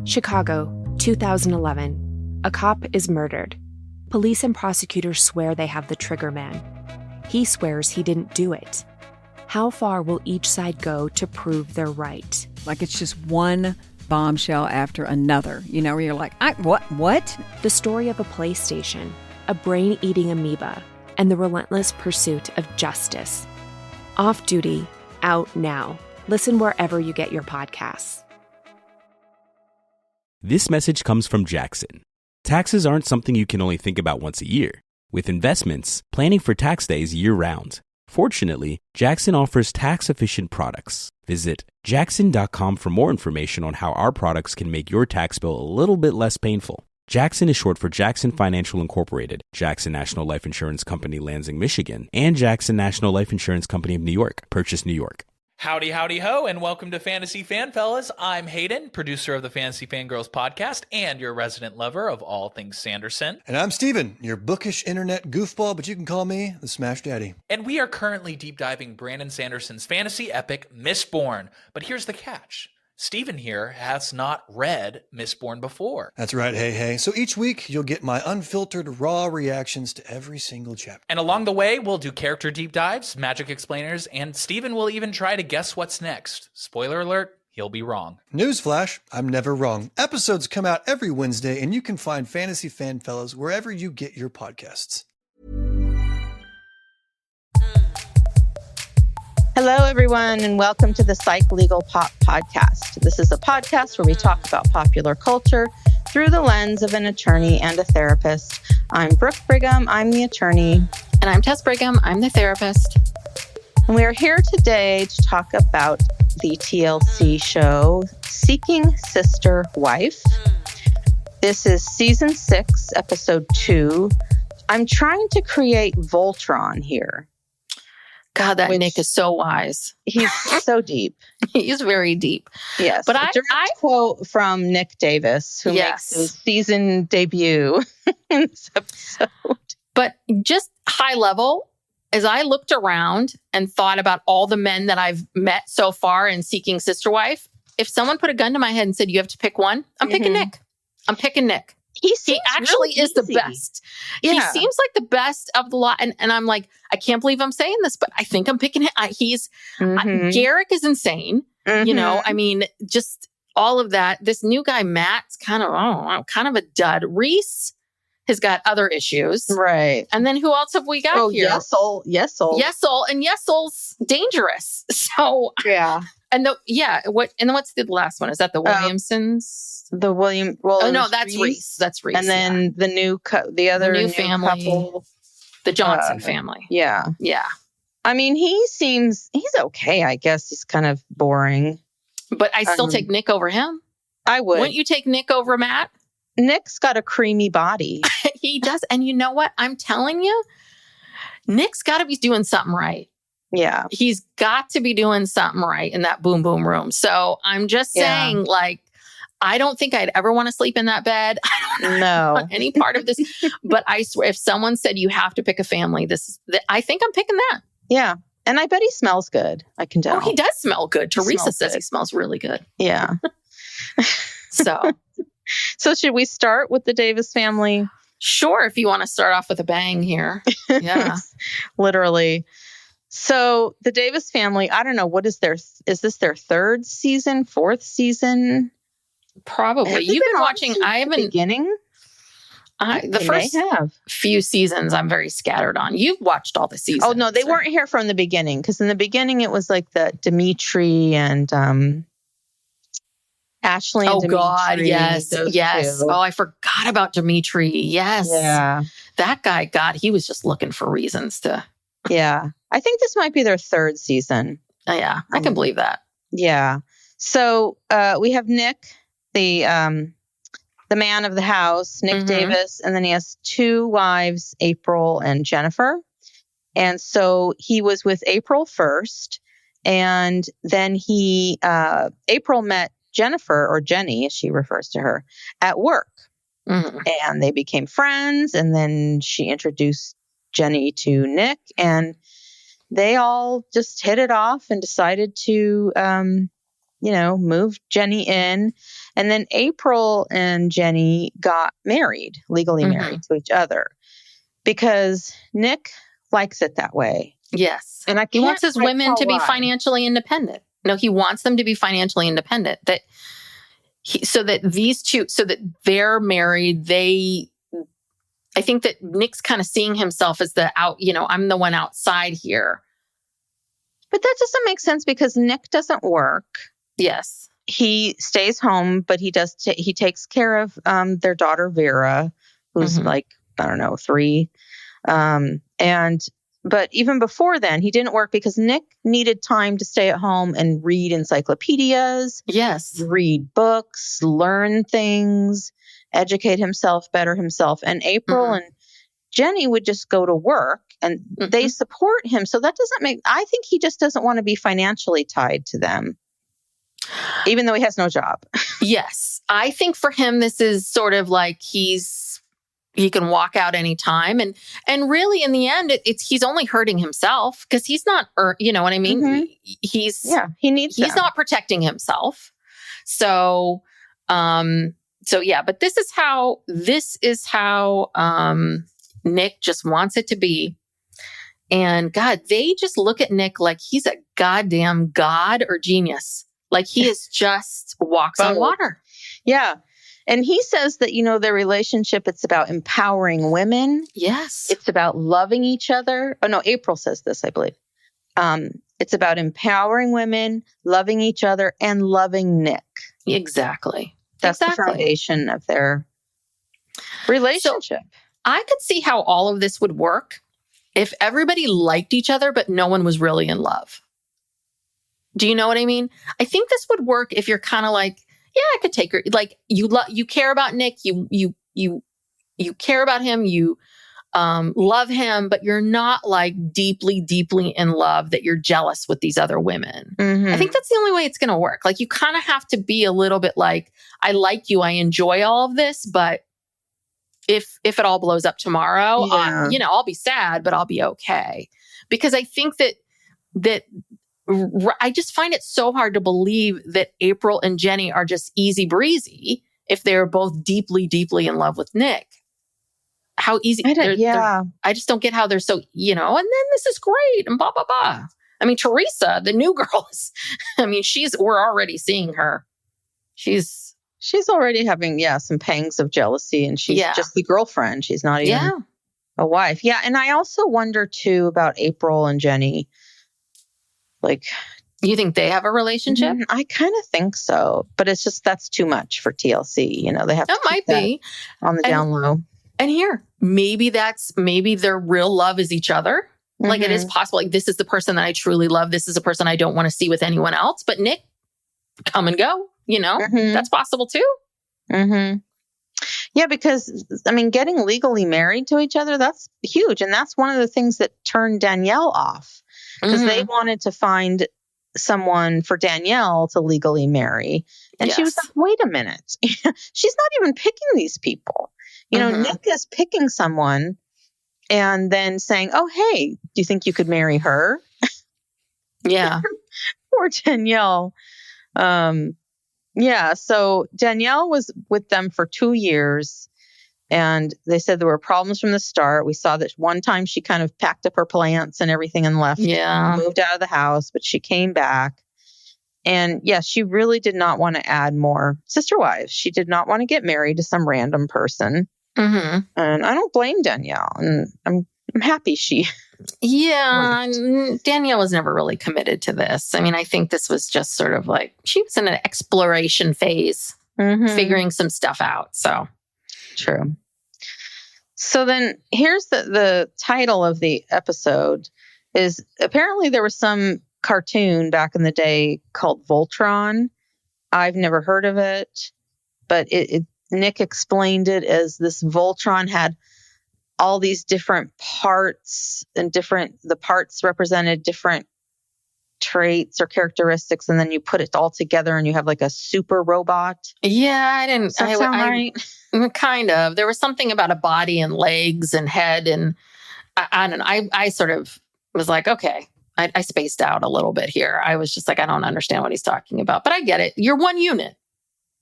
Chicago, 2011. A cop is murdered. Police and prosecutors swear they have the trigger man. He swears he didn't do it. How far will each side go to prove they're right? Like it's just one bombshell after another, where you're like, what? The story of a PlayStation, a brain-eating amoeba, and the relentless pursuit of justice. Off Duty, out now. Listen wherever you get your podcasts. This message comes from Jackson. Taxes aren't something you can only think about once a year. With investments, planning for tax day is year-round. Fortunately, Jackson offers tax-efficient products. Visit jackson.com for more information on how our products can make your tax bill a little bit less painful. Jackson is short for Jackson Financial Incorporated, Jackson National Life Insurance Company, Lansing, Michigan, and Jackson National Life Insurance Company of New York, Purchase, New York. Howdy, howdy, ho, and welcome to Fantasy Fan Fellas. I'm Hayden, producer of the Fantasy Fangirls podcast and your resident lover of all things Sanderson. And I'm Steven, your bookish internet goofball, but you can call me the Smash Daddy. And we are currently deep diving Brandon Sanderson's fantasy epic, Mistborn. But here's the catch. Steven here has not read Mistborn before. That's right, hey. So each week, you'll get my unfiltered, raw reactions to every single chapter. And along the way, we'll do character deep dives, magic explainers, and Steven will even try to guess what's next. Spoiler alert, he'll be wrong. Newsflash, I'm never wrong. Episodes come out every Wednesday, and you can find Fantasy Fan Fellas wherever you get your podcasts. Hello, everyone, and welcome to the Psych Legal Pop Podcast. This is a podcast where we talk about popular culture through the lens of an attorney and a therapist. I'm Brooke Brigham. I'm the attorney. And I'm Tess Brigham. I'm the therapist. And we are here today to talk about the TLC show, Seeking Sister Wife. This is season 6, episode 2. I'm trying to create Voltron here. God, that Nick is so wise. He's so deep. He's very deep. Yes. But I quote from Nick Davis, who makes his season debut in this episode. But just high level, as I looked around and thought about all the men that I've met so far in Seeking Sister Wife, if someone put a gun to my head and said, you have to pick one, I'm picking Nick. I'm picking Nick. He actually is the best. Yeah. He seems like the best of the lot. And I'm like, I can't believe I'm saying this, but I think I'm picking him. Garrick is insane. I mean, just all of that. This new guy, Matt's kind of a dud. Reice has got other issues. Right. And then who else have we got here? Yesel. And Yesel's dangerous. So yeah. And what's the last one? Is that the Williamsons? That's Reice. That's Reice. And then the new family, couple, the Johnson family. Yeah. I mean, he's okay. I guess he's kind of boring, but I still take Nick over him. I would. Wouldn't you take Nick over Matt? Nick's got a creamy body. He does, and you know what? I'm telling you, Nick's got to be doing something right. Yeah. He's got to be doing something right in that boom boom room. So I'm just saying, I don't think I'd ever want to sleep in that bed. I don't want any part of this. But I swear, if someone said you have to pick a family, I think I'm picking that. Yeah. And I bet he smells good. I can tell. Oh, he does smell good. Teresa says he smells really good. Yeah. So should we start with the Davis family? Sure. If you want to start off with a bang here. Yeah. Literally. So the Davis family, I don't know, is this their third season, fourth season? Probably. You've been watching. I haven't. Beginning. The first few seasons, I'm very scattered on. You've watched all the seasons. Oh no, they weren't here from the beginning, because in the beginning it was like the Dimitri and Ashley. And Dimitri, God, yes. Two. Oh, I forgot about Dimitri. Yes, yeah. That guy. God, he was just looking for reasons to. Yeah, I think this might be their third season. Yeah, I can believe that. Yeah. So we have Nick, the man of the house, Nick Davis, and then he has 2 wives, April and Jennifer. And so he was with April first, and then April met Jennifer, or Jenny, as she refers to her, at work. And they became friends, and then she introduced Jenny to Nick, and they all just hit it off and decided to, move Jenny in. And then April and Jenny got married, legally married to each other, because Nick likes it that way. Yes. And he wants his women to be financially independent. No, he wants them to be financially independent. So that they're married, I think that Nick's kind of seeing himself as I'm the one outside here. But that doesn't make sense because Nick doesn't work. Yes. He stays home, but he takes care of their daughter, Vera, who's like, I don't know, 3. But even before then, he didn't work because Nick needed time to stay at home and read encyclopedias. Yes. Read books, learn things, educate himself, better himself. And April and Jenny would just go to work and they support him. So that I think he just doesn't want to be financially tied to them, even though he has no job. Yes. I think for him, this is sort of like he can walk out anytime. And really in the end, he's only hurting himself because he's not, you know what I mean? He's not protecting himself. So, but this is how Nick just wants it to be. And God, they just look at Nick like he's a goddamn god or genius. Like he is just walks on water. Yeah. And he says that, their relationship, it's about empowering women. Yes. It's about loving each other. Oh, no, April says this, I believe. It's about empowering women, loving each other, and loving Nick. Exactly. That's the foundation of their relationship. So I could see how all of this would work if everybody liked each other, but no one was really in love. Do you know what I mean? I think this would work if you're kind of like, yeah, I could take her. Like you care about Nick, you care about him, you love him, but you're not like deeply, deeply in love that you're jealous with these other women. I think that's the only way it's going to work. Like you kind of have to be a little bit like, I like you, I enjoy all of this, but if it all blows up tomorrow, I'll be sad, but I'll be okay. Because I think that I just find it so hard to believe that April and Jenny are just easy breezy if they're both deeply, deeply in love with Nick. How easy? I just don't get how they're so, and then this is great and blah, blah, blah. I mean, Teresa, the new girl we're already seeing her. She's already having, some pangs of jealousy, and she's just the girlfriend. She's not even a wife. Yeah. And I also wonder too about April and Jenny. Like, you think they have a relationship? I kind of think so, but it's just, that's too much for TLC. They have to keep that on the down low. And here, maybe their real love is each other. Like it is possible. Like this is the person that I truly love. This is a person I don't want to see with anyone else, but Nick, come and go, that's possible too. Yeah, because getting legally married to each other, that's huge. And that's one of the things that turned Danielle off. Because they wanted to find someone for Danielle to legally marry. And she was like, wait a minute. She's not even picking these people. Nick is picking someone and then saying, oh, hey, do you think you could marry her? Yeah. Poor Danielle. So Danielle was with them for 2 years. And they said there were problems from the start. We saw that one time she kind of packed up her plants and everything and left. Yeah. Moved out of the house, but she came back. And she really did not want to add more sister wives. She did not want to get married to some random person. And I don't blame Danielle. And I'm happy she. Yeah. Danielle was never really committed to this. I think this was just sort of like, she was in an exploration phase, figuring some stuff out. So. True. So then here's the title of the episode is apparently there was some cartoon back in the day called Voltron. I've never heard of it, but Nick explained it as this Voltron had all these different parts and the parts represented different traits or characteristics, and then you put it all together and you have like a super robot. Yeah, I didn't. Does that sound right? Kind of. There was something about a body and legs and head, and I don't know. I sort of was like, okay, I spaced out a little bit here. I was just like, I don't understand what he's talking about, but I get it. You're one unit.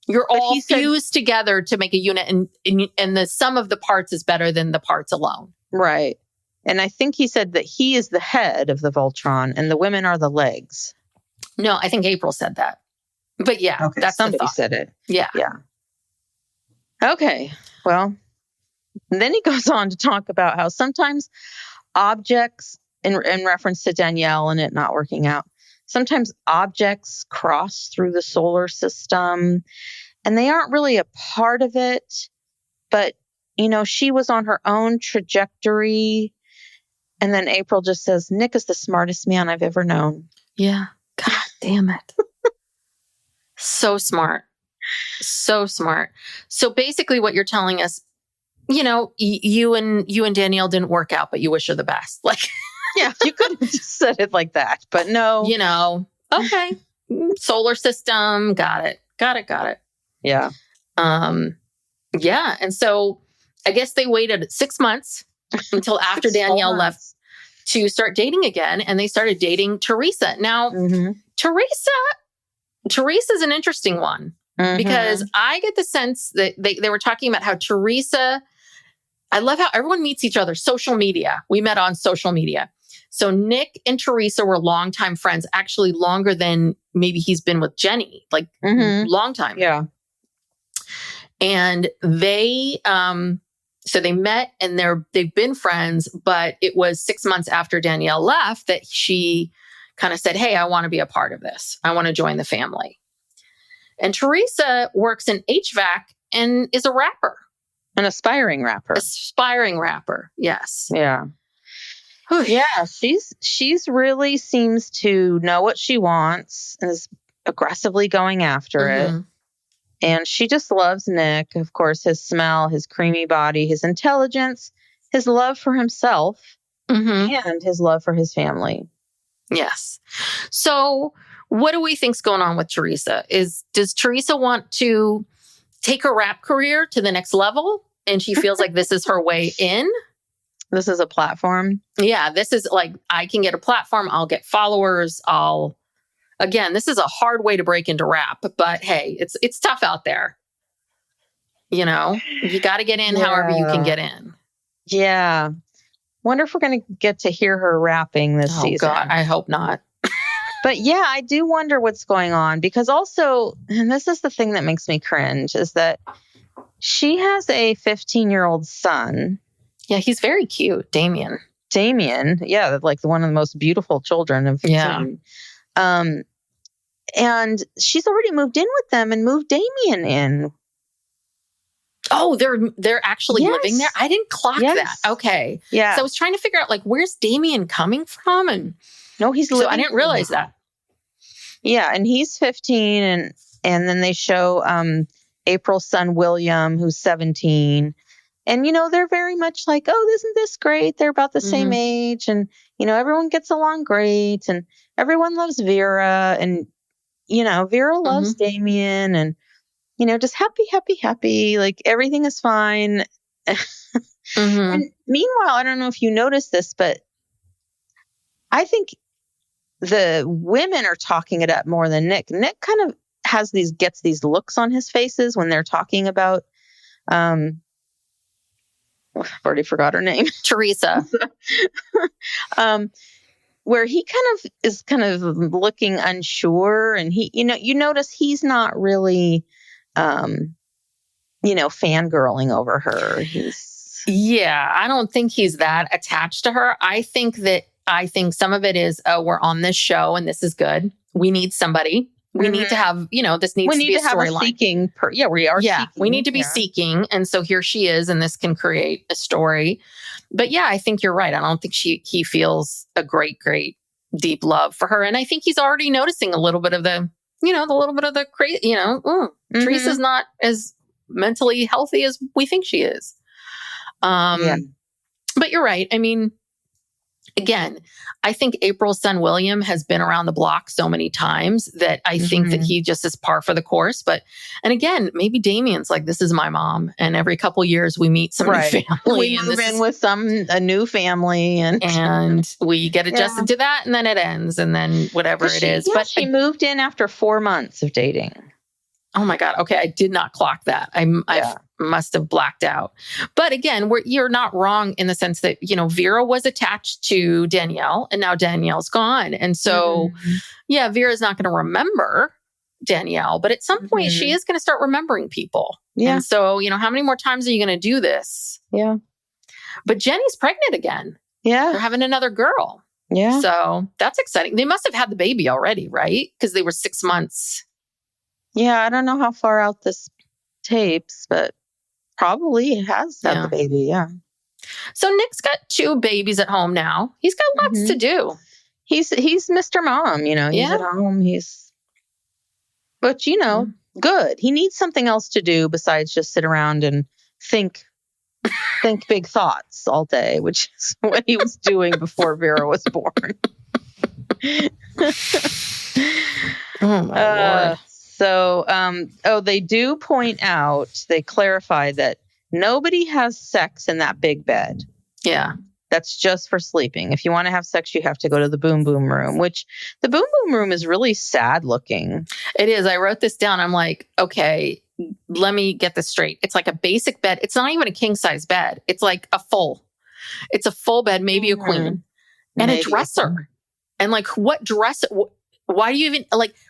You're all fused together to make a unit, and the sum of the parts is better than the parts alone. Right. And I think he said that he is the head of the Voltron and the women are the legs. No, I think April said that. But yeah, okay, that's somebody said it. Yeah. Yeah. Okay. Well, then he goes on to talk about how sometimes objects, in reference to Danielle and it not working out, sometimes objects cross through the solar system and they aren't really a part of it, but, she was on her own trajectory. And then April just says, Nick is the smartest man I've ever known. Yeah. God damn it. So smart. So smart. So basically what you're telling us, you and Danielle didn't work out, but you wish her the best. Like, yeah, you could have just said it like that, but no. Okay. Solar system. Got it. Yeah. Yeah. And so I guess they waited 6 months until after Danielle left to start dating again. And they started dating Teresa. Now, Teresa's an interesting one because I get the sense that they were talking about how Teresa, I love how everyone meets each other. Social media. We met on social media. So Nick and Teresa were longtime friends, actually longer than maybe he's been with Jenny, like long time. Yeah. And they, so they met and they've been friends, but it was 6 months after Danielle left that she kind of said, hey, I want to be a part of this. I want to join the family. And Teresa works in HVAC and is a rapper. An aspiring rapper. Yes. Yeah. Yeah. She's really seems to know what she wants and is aggressively going after it. And she just loves Nick. Of course, his smell, his creamy body, his intelligence, his love for himself, and his love for his family. Yes. So what do we think's going on with Teresa? Does Teresa want to take her rap career to the next level? And she feels like this is her way in? This is a platform. Yeah, this is like, I can get a platform. I'll get followers. Again, this is a hard way to break into rap, but hey, it's tough out there. You got to get in however you can get in. Yeah. Wonder if we're going to get to hear her rapping this season. God, I hope not. But yeah, I do wonder what's going on because also, and this is the thing that makes me cringe, is that she has a 15-year-old son. Yeah, he's very cute. Damien. Yeah, like one of the most beautiful children of 15. Yeah. And she's already moved in with them and moved Damien in. Oh, they're actually living there? I didn't clock that. Okay. Yeah. So I was trying to figure out like, where's Damien coming from? And no, he's living. So I didn't realize that. Yeah. And he's 15 and then they show April's son, William, who's 17. And, they're very much like, oh, isn't this great? They're about the same age. And, everyone gets along great. And everyone loves Vera. And, Vera loves Damien. And, just happy. Like everything is fine. And meanwhile, I don't know if you noticed this, but I think the women are talking it up more than Nick. Nick kind of gets these looks on his faces when they're talking about, I've already forgot her name. Teresa. Where he is looking unsure and he, you notice he's not really, fangirling over her. Yeah, I don't think he's that attached to her. I think some of it is, we're on this show and this is good. We need somebody. We need to have, this needs to be a storyline. We are. Yeah, seeking. We need to be seeking. And so here she is, and this can create a story. But yeah, I think you're right. I don't think he feels a great, great deep love for her. And I think he's already noticing a little bit of the crazy, Teresa's not as mentally healthy as we think she is. But you're right. I mean, again, I think April's son, William, has been around the block so many times that I think that he just is par for the course. And again, maybe Damien's like, this is my mom. And every couple years we meet some new family. We move in with a new family and we get adjusted to that. And then it ends and then whatever it is. But she moved in after 4 months of dating. Oh my God. Okay. I did not clock that. I must have blacked out. But again, you're not wrong in the sense that, Vera was attached to Danielle and now Danielle's gone. And so, Vera's not going to remember Danielle, but at some point she is going to start remembering people. Yeah. And so, how many more times are you going to do this? Yeah. But Jenny's pregnant again. Yeah. They're having another girl. Yeah. So that's exciting. They must have had the baby already, right? Because they were 6 months. Yeah. I don't know how far out this tapes, but probably has had the baby. Yeah. So Nick's got 2 babies at home now. He's got lots to do. He's Mr. Mom, he's at home. But good. He needs something else to do besides just sit around and think big thoughts all day, which is what he was doing before Vera was born. Oh my Lord. So, they do point out, they clarify that nobody has sex in that big bed. Yeah. That's just for sleeping. If you want to have sex, you have to go to the boom boom room, which the boom boom room is really sad looking. It is. I wrote this down. I'm like, okay, let me get this straight. It's like a basic bed. It's not even a king size bed. It's like it's a full bed, maybe a queen and a dresser. And like what dresser? Why do you even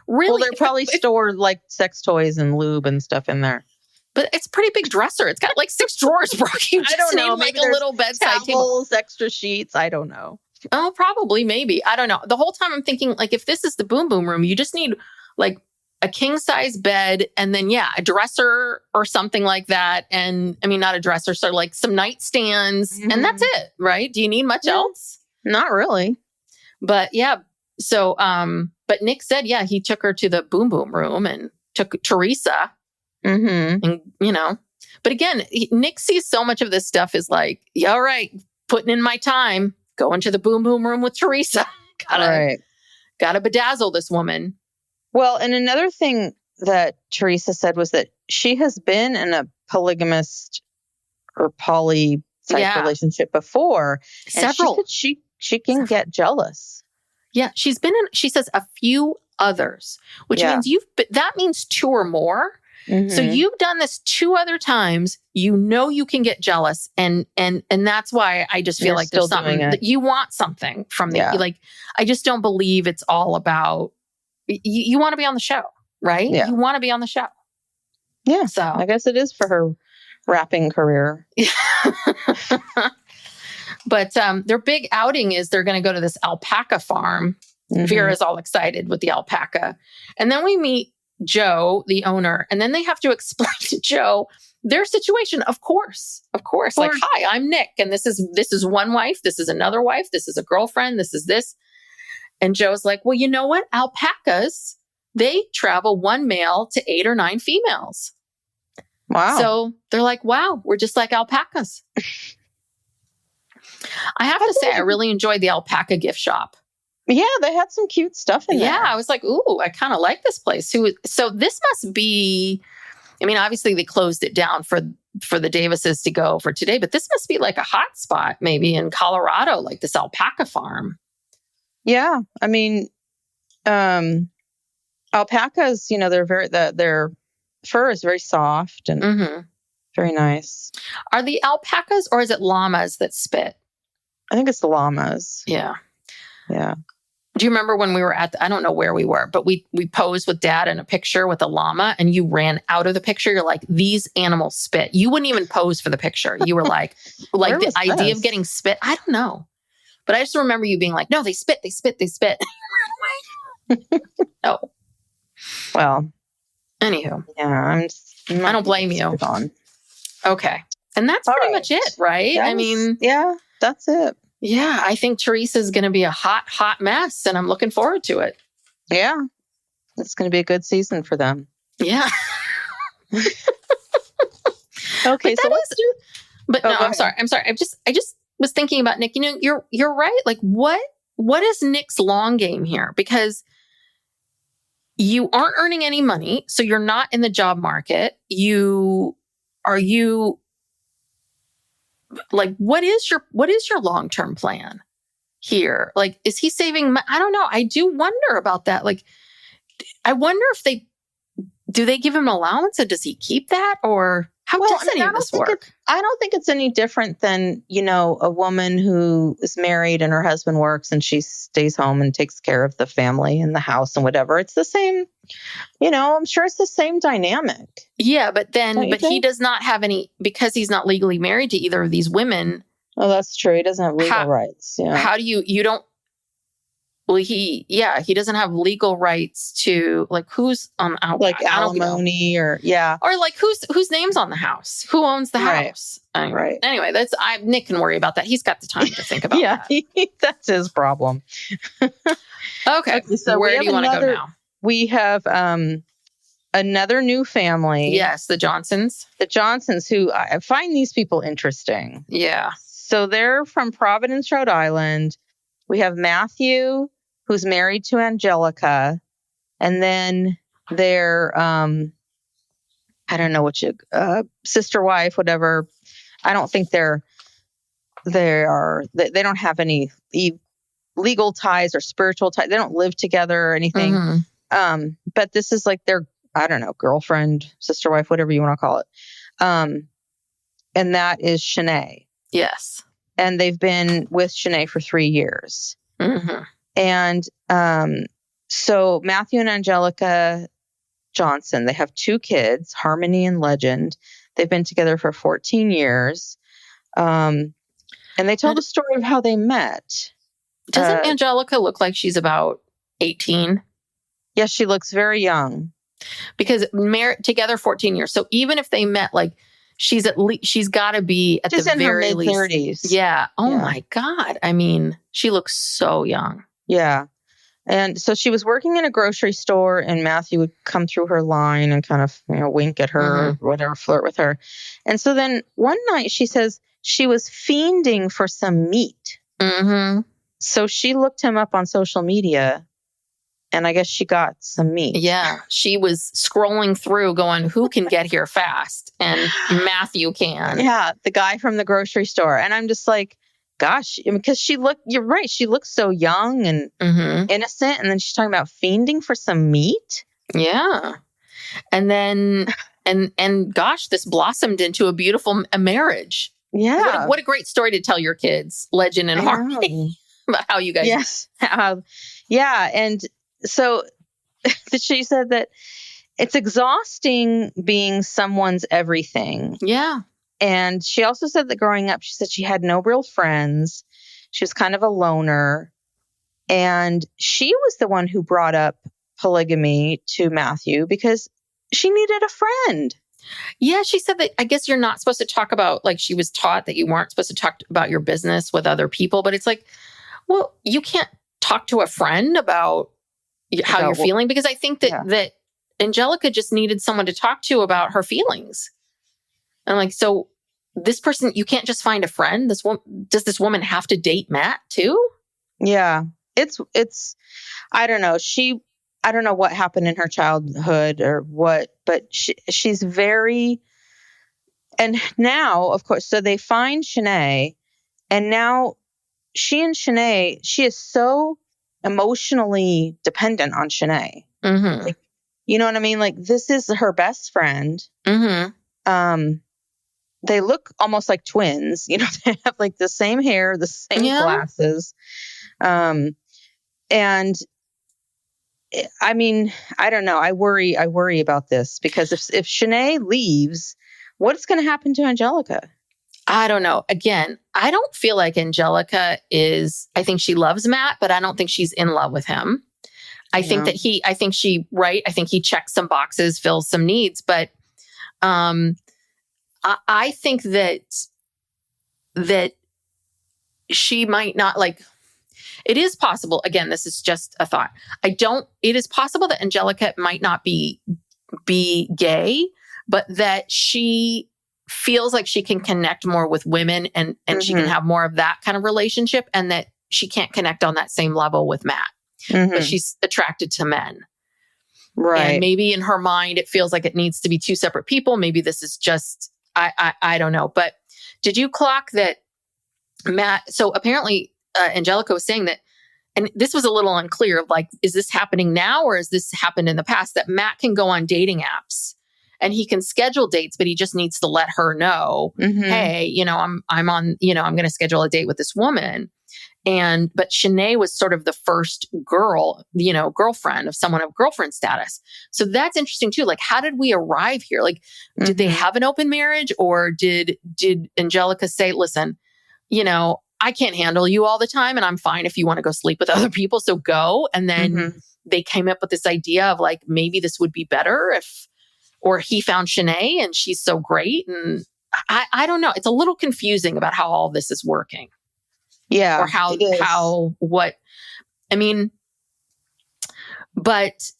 really? Well, they're probably stored like sex toys and lube and stuff in there. But it's a pretty big dresser. It's got like 6 drawers, Brooke. You just I don't know. need like a little bedside towels, extra sheets. I don't know. Oh, probably, maybe. I don't know. The whole time I'm thinking, like, if this is the boom boom room, you just need like a king size bed and then, a dresser or something like that. And I mean, not a dresser, so like some nightstands and that's it, right? Do you need much else? Not really. But so, but Nick said, he took her to the boom boom room and took Teresa. And, but again, Nick sees so much of this stuff is like, all right, putting in my time, going to the boom boom room with Teresa. Gotta bedazzle this woman. Well, and another thing that Teresa said was that she has been in a polygamist or poly type relationship before. Several. And she can get jealous. Yeah. She's been in, she says, a few others, which means that means 2 or more. So you've done this 2 other times. You can get jealous, and that's why I just feel like there's something that you want something from the like. I just don't believe it's all about you want to be on the show, right? Yeah. You want to be on the show. Yeah. So I guess it is for her rapping career. But their big outing is they're going to go to this alpaca farm. Vera's all excited with the alpaca, and then we meet Joe, the owner, and then they have to explain to Joe their situation. Of course. Like, hi, I'm Nick, and this is one wife, this is another wife, this is a girlfriend, this is this. And Joe's like, well, you know what? Alpacas, they travel 1 male to 8 or 9 females. Wow. So they're like, wow, we're just like alpacas. I have to say, I really enjoyed the alpaca gift shop. Yeah, they had some cute stuff in there. Yeah, I was like, ooh, I kind of like this place. So this must be, I mean, obviously they closed it down for the Davises to go for today, but this must be like a hot spot maybe in Colorado, like this alpaca farm. Yeah, I mean, alpacas, their fur is very soft and very nice. Are the alpacas or is it llamas that spit? I think it's the llamas. Yeah. Yeah. Do you remember when we were I don't know where we were, but we posed with Dad in a picture with a llama and you ran out of the picture. You're like, these animals spit. You wouldn't even pose for the picture. You were like the idea of getting spit. I don't know. But I just remember you being like, no, they spit. Oh. Well. Anywho. Yeah, I don't blame you. Okay. And that's pretty much it, right? Yeah, that's it. Yeah, I think Teresa's going to be a hot, hot mess, and I'm looking forward to it. Yeah, it's going to be a good season for them. Yeah. Okay, so let's do. But no, I'm sorry. I just was thinking about Nick. You're right. Like, what is Nick's long game here? Because you aren't earning any money, so you're not in the job market. Like, what is your long-term plan here? Like, is he saving? I don't know. I do wonder about that. Like, I wonder if they do they give him an allowance, or does he keep that, or how does any of this work? I don't think it's any different than, a woman who is married and her husband works and she stays home and takes care of the family and the house and whatever. It's the same, I'm sure it's the same dynamic. Yeah, but he does not have any, because he's not legally married to either of these women. Oh, that's true. He doesn't have legal rights. Yeah. How do you don't? Well, he doesn't have legal rights to, like, who's on like alimony or like whose name's on the house, who owns the house. Right. Anyway, Nick can worry about that. He's got the time to think about that. That's his problem. Okay, so where do you want to go now? We have another new family. Yes, the Johnsons. The Johnsons, who I find these people interesting. Yeah. So they're from Providence, Rhode Island. We have Matthew, who's married to Anjelica, and then their I don't know what sister wife, whatever. I don't think they don't have any legal ties or spiritual ties. They don't live together or anything. Mm-hmm. But this is like their, I don't know, girlfriend, sister wife, whatever you want to call it. And that is Shanay. Yes. And they've been with Shanay for 3 years. Mm-hmm. And so Matthew and Anjelica Johnson, they have 2 kids, Harmony and Legend. They've been together for 14 years. And they tell the story of how they met. Doesn't Anjelica look like she's about 18? Yes, she looks very young. Because married together 14 years. So even if they met, like, she's got to be at the very least. She's in her mid-30s. Yeah. Oh my God. I mean, she looks so young. Yeah. And so she was working in a grocery store, and Matthew would come through her line and kind of, wink at her, or whatever, flirt with her. And so then one night she says she was fiending for some meat. Mm-hmm. So she looked him up on social media, and I guess she got some meat. Yeah. She was scrolling through going, who can get here fast? And Matthew can. Yeah. The guy from the grocery store. And I'm just like, gosh, because you're right. She looks so young and innocent. And then she's talking about fiending for some meat. Yeah. And then, and gosh, this blossomed into a beautiful marriage. Yeah. What a great story to tell your kids, Legend and Harmony, about how you guys. Yes. Yeah. And so she said that it's exhausting being someone's everything. Yeah. And she also said that growing up, she said she had no real friends. She was kind of a loner. And she was the one who brought up polygamy to Matthew because she needed a friend. Yeah, she said that I guess you're not supposed to talk about, like, she was taught that you weren't supposed to talk about your business with other people. But it's like, well, you can't talk to a friend about how you're feeling, because I think that Anjelica just needed someone to talk to about her feelings. And I'm like, so this person, you can't just find a friend. Does this woman have to date Matt too? Yeah, it's. I don't know. I don't know what happened in her childhood or what, but she's very. And now, of course, so they find Shanay, and now she is so emotionally dependent on Shanay. Mm-hmm. Like, you know what I mean? Like, this is her best friend. Mm-hmm. They look almost like twins. They have like the same hair, the same glasses. And I mean, I don't know. I worry about this because if Shanay leaves, what's going to happen to Anjelica? I don't know. Again, I don't feel like Anjelica I think she loves Matt, but I don't think she's in love with him. I think he checks some boxes, fills some needs, but I think that she might not, like, it is possible. Again, this is just a thought. It is possible that Anjelica might not be gay, but that she feels like she can connect more with women and she can have more of that kind of relationship, and that she can't connect on that same level with Matt, but she's attracted to men. Right. And maybe in her mind, it feels like it needs to be 2 separate people. Maybe this is just, I don't know. But did you clock that Matt? So apparently Anjelica was saying that and this was a little unclear of like, is this happening now or has this happened in the past, that Matt can go on dating apps and he can schedule dates, but he just needs to let her know, hey, you know, I'm on, you know, I'm going to schedule a date with this woman. But Shanay was sort of the first girl, you know, girlfriend of someone of girlfriend status. So that's interesting too. Like, how did we arrive here? Like, did they have an open marriage, or did Anjelica say, listen, you know, I can't handle you all the time and I'm fine if you want to go sleep with other people, so go. And then they came up with this idea of like, maybe this would be better or he found Shanay and she's so great. And I don't know. It's a little confusing about how all this is working. Yeah. Or but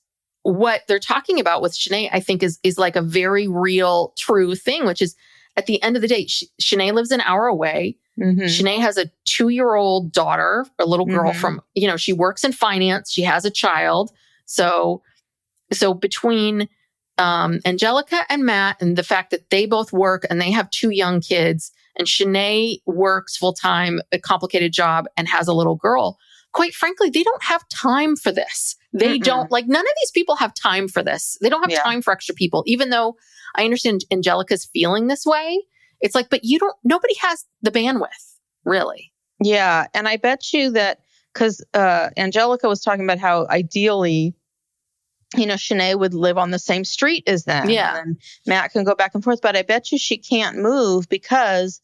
what they're talking about with Shanay, I think is like a very real, true thing, which is at the end of the day, Shanay lives an hour away. Shanay has a 2-year-old daughter, a little girl from, you know, she works in finance. She has a child. So between Anjelica and Matt and the fact that they both work and they have 2 young kids, and Shanay works full-time, a complicated job, and has a little girl, quite frankly, they don't have time for this. They don't, like, none of these people have time for this. They don't have time for extra people, even though I understand Angelica's feeling this way. It's like, but nobody has the bandwidth, really. Yeah. And I bet you that, because Anjelica was talking about how ideally, you know, Shanay would live on the same street as them. Yeah. And Matt can go back and forth, but I bet you she can't move because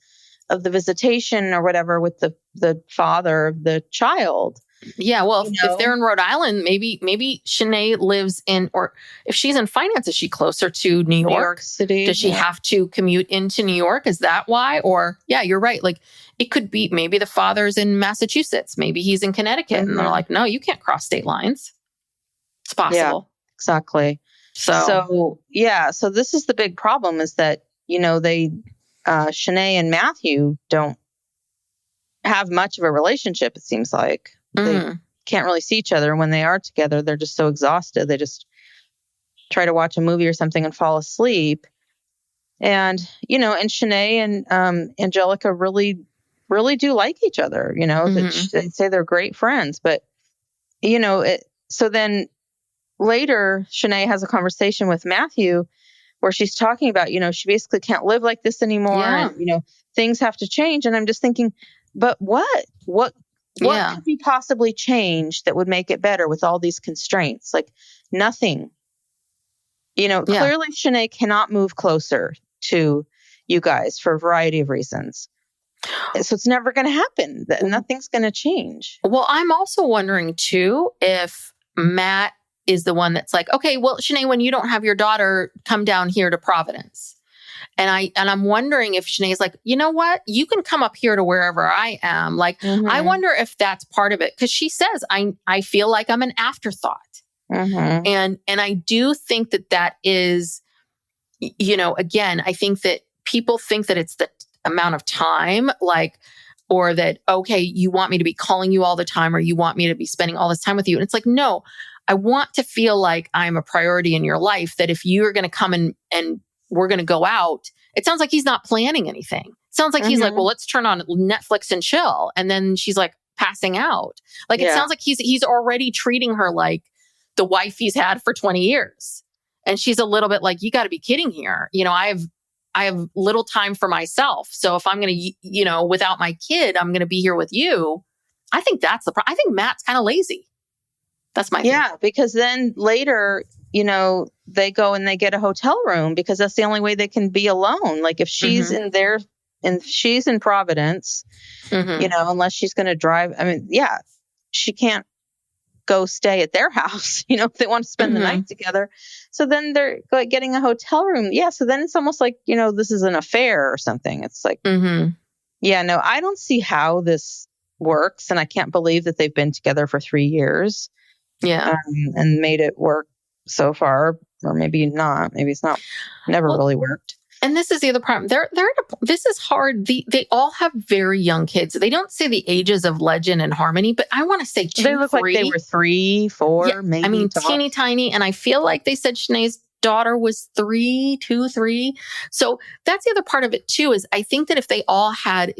of the visitation or whatever with the father of the child. Yeah. Well, if they're in Rhode Island, maybe Shanay lives in, or if she's in finance, is she closer to New York City? Does she have to commute into New York? Is that why? Or yeah, you're right. Like, it could be maybe the father's in Massachusetts. Maybe he's in Connecticut. And they're like, no, you can't cross state lines. It's possible. Yeah, exactly. So this is the big problem, is that, you know, Shanay and Matthew don't have much of a relationship, it seems like. They can't really see each other. When they are together, they're just so exhausted. They just try to watch a movie or something and fall asleep. And, you know, and Shanay and Anjelica really, really do like each other. You know, they say they're great friends. But, you know, so then later, Shanay has a conversation with Matthew where she's talking about, you know, she basically can't live like this anymore. Yeah. And, you know, things have to change. And I'm just thinking, but what could be possibly changed that would make it better with all these constraints? Like, nothing. You know, clearly Shanay cannot move closer to you guys for a variety of reasons. So it's never going to happen. Nothing's going to change. Well, I'm also wondering too, if Matt is the one that's like, okay, well, Shanay, when you don't have your daughter, come down here to Providence. And I'm wondering if Shanay's like, you know what? You can come up here to wherever I am. Like, I wonder if that's part of it. Because she says, I feel like I'm an afterthought. And I do think that is, you know, again, I think that people think that it's the amount of time, like, or that, okay, you want me to be calling you all the time, or you want me to be spending all this time with you. And it's like, no, I want to feel like I'm a priority in your life, that if you're going to come and we're going to go out, it sounds like he's not planning anything. It sounds like he's like, well, let's turn on Netflix and chill. And then she's like passing out. Like, it sounds like he's already treating her like the wife he's had for 20 years. And she's a little bit like, you got to be kidding here. You know, I have little time for myself. So if I'm going to, you know, without my kid, I'm going to be here with you. I think that's the problem. I think Matt's kind of lazy. That's my thing. Because then later, you know, they go and they get a hotel room because that's the only way they can be alone. Like, if she's she's in Providence, you know, unless she's going to drive. I mean, she can't go stay at their house, you know, if they want to spend the night together. So then they're getting a hotel room. Yeah. So then it's almost like, you know, this is an affair or something. It's like, no, I don't see how this works. And I can't believe that they've been together for 3 years. Yeah. And made it work so far, or maybe not. Maybe it's never really worked. And this is the other problem. This is hard. They all have very young kids. They don't say the ages of Legend and Harmony, but I want to say 2, they look 3. like they were 3, 4, maybe. I mean, teeny tiny. And I feel like they said Shanay's daughter was 3. So that's the other part of it too, is I think that if they all had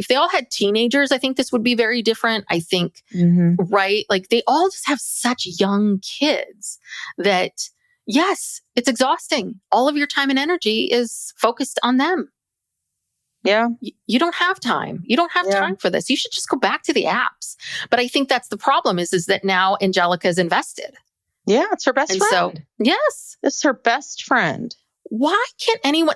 teenagers, I think this would be very different. I think, right? Like they all just have such young kids that, yes, it's exhausting. All of your time and energy is focused on them. Yeah. You don't have time. You don't have time for this. You should just go back to the apps. But I think that's the problem is that now Anjelica is invested. Yeah, it's her best friend. So, yes. It's her best friend. Why can't everyone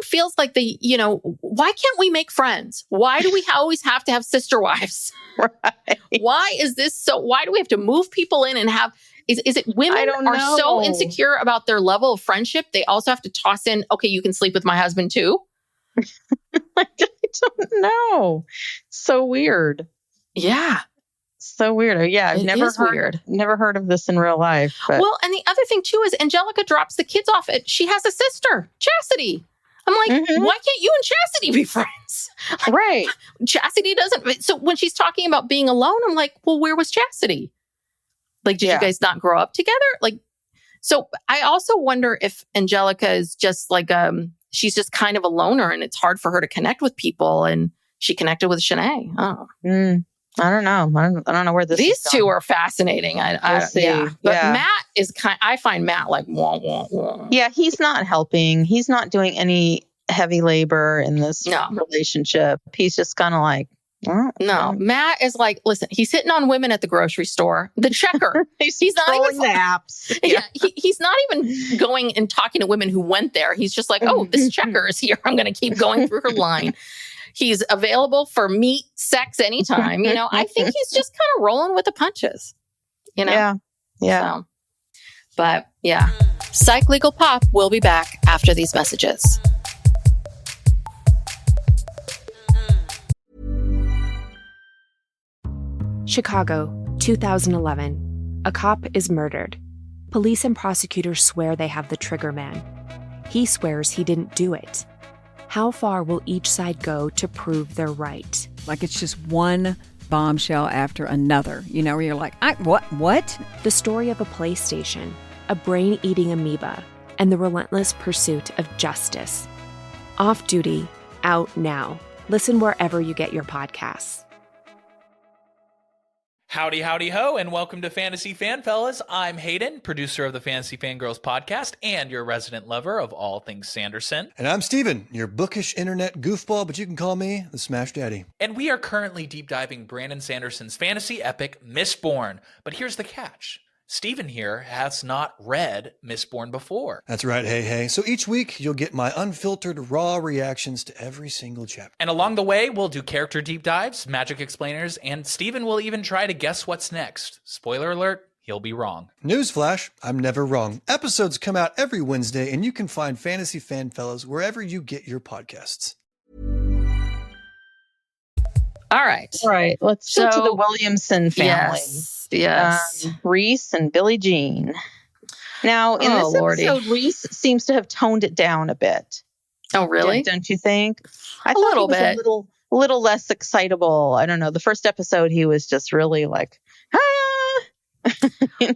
feels like why can't we make friends? Why do we always have to have sister wives? Right. Why do we have to move people in and have, is it women are so insecure about their level of friendship, they also have to toss in, okay, you can sleep with my husband too? I don't know. So weird. Yeah. So weird. Yeah, I've never heard of this in real life. But. Well, and the other thing too is Anjelica drops the kids off she has a sister, Chastity. I'm like, why can't you and Chastity be friends? Right. Chastity doesn't. So when she's talking about being alone, I'm like, well, where was Chastity? Like, did you guys not grow up together? Like, so I also wonder if Anjelica is just like, she's just kind of a loner and it's hard for her to connect with people. And she connected with Shanay. Oh. I don't know. I don't know where these two are fascinating. But Matt is I find Matt like, wah, wah, wah. Yeah, he's not helping. He's not doing any heavy labor in this relationship. He's just kind of like, no. Matt is like, listen, he's hitting on women at the grocery store. The checker. he's not even the apps. Yeah, he's not even going and talking to women who went there. He's just like, oh, this checker is here. I'm going to keep going through her line. He's available for meat, sex anytime. I think he's just kind of rolling with the punches. Yeah. So, but yeah, Psych Legal Pop will be back after these messages. Chicago, 2011. A cop is murdered. Police and prosecutors swear they have the trigger man. He swears he didn't do it. How far will each side go to prove they're right? Like it's just one bombshell after another, where you're like, what? The story of a PlayStation, a brain-eating amoeba, and the relentless pursuit of justice. Off Duty, out now. Listen wherever you get your podcasts. Howdy, howdy, ho, and welcome to Fantasy Fan Fellas. I'm Hayden, producer of the Fantasy Fangirls podcast and your resident lover of all things Sanderson. And I'm Steven, your bookish internet goofball, but you can call me the Smash Daddy. And we are currently deep diving Brandon Sanderson's fantasy epic, Mistborn. But here's the catch. Steven here has not read Mistborn before. That's right, hey. So each week, you'll get my unfiltered, raw reactions to every single chapter. And along the way, we'll do character deep dives, magic explainers, and Steven will even try to guess what's next. Spoiler alert, he'll be wrong. Newsflash, I'm never wrong. Episodes come out every Wednesday, and you can find Fantasy Fan Fellas wherever you get your podcasts. All right. Let's go to the Williamson family. Yes. Reice and Billie Jean. Now, in this episode, Reice seems to have toned it down a bit. Oh, really? Don't you think? I a thought little he was bit. A little less excitable. I don't know. The first episode, he was just really like,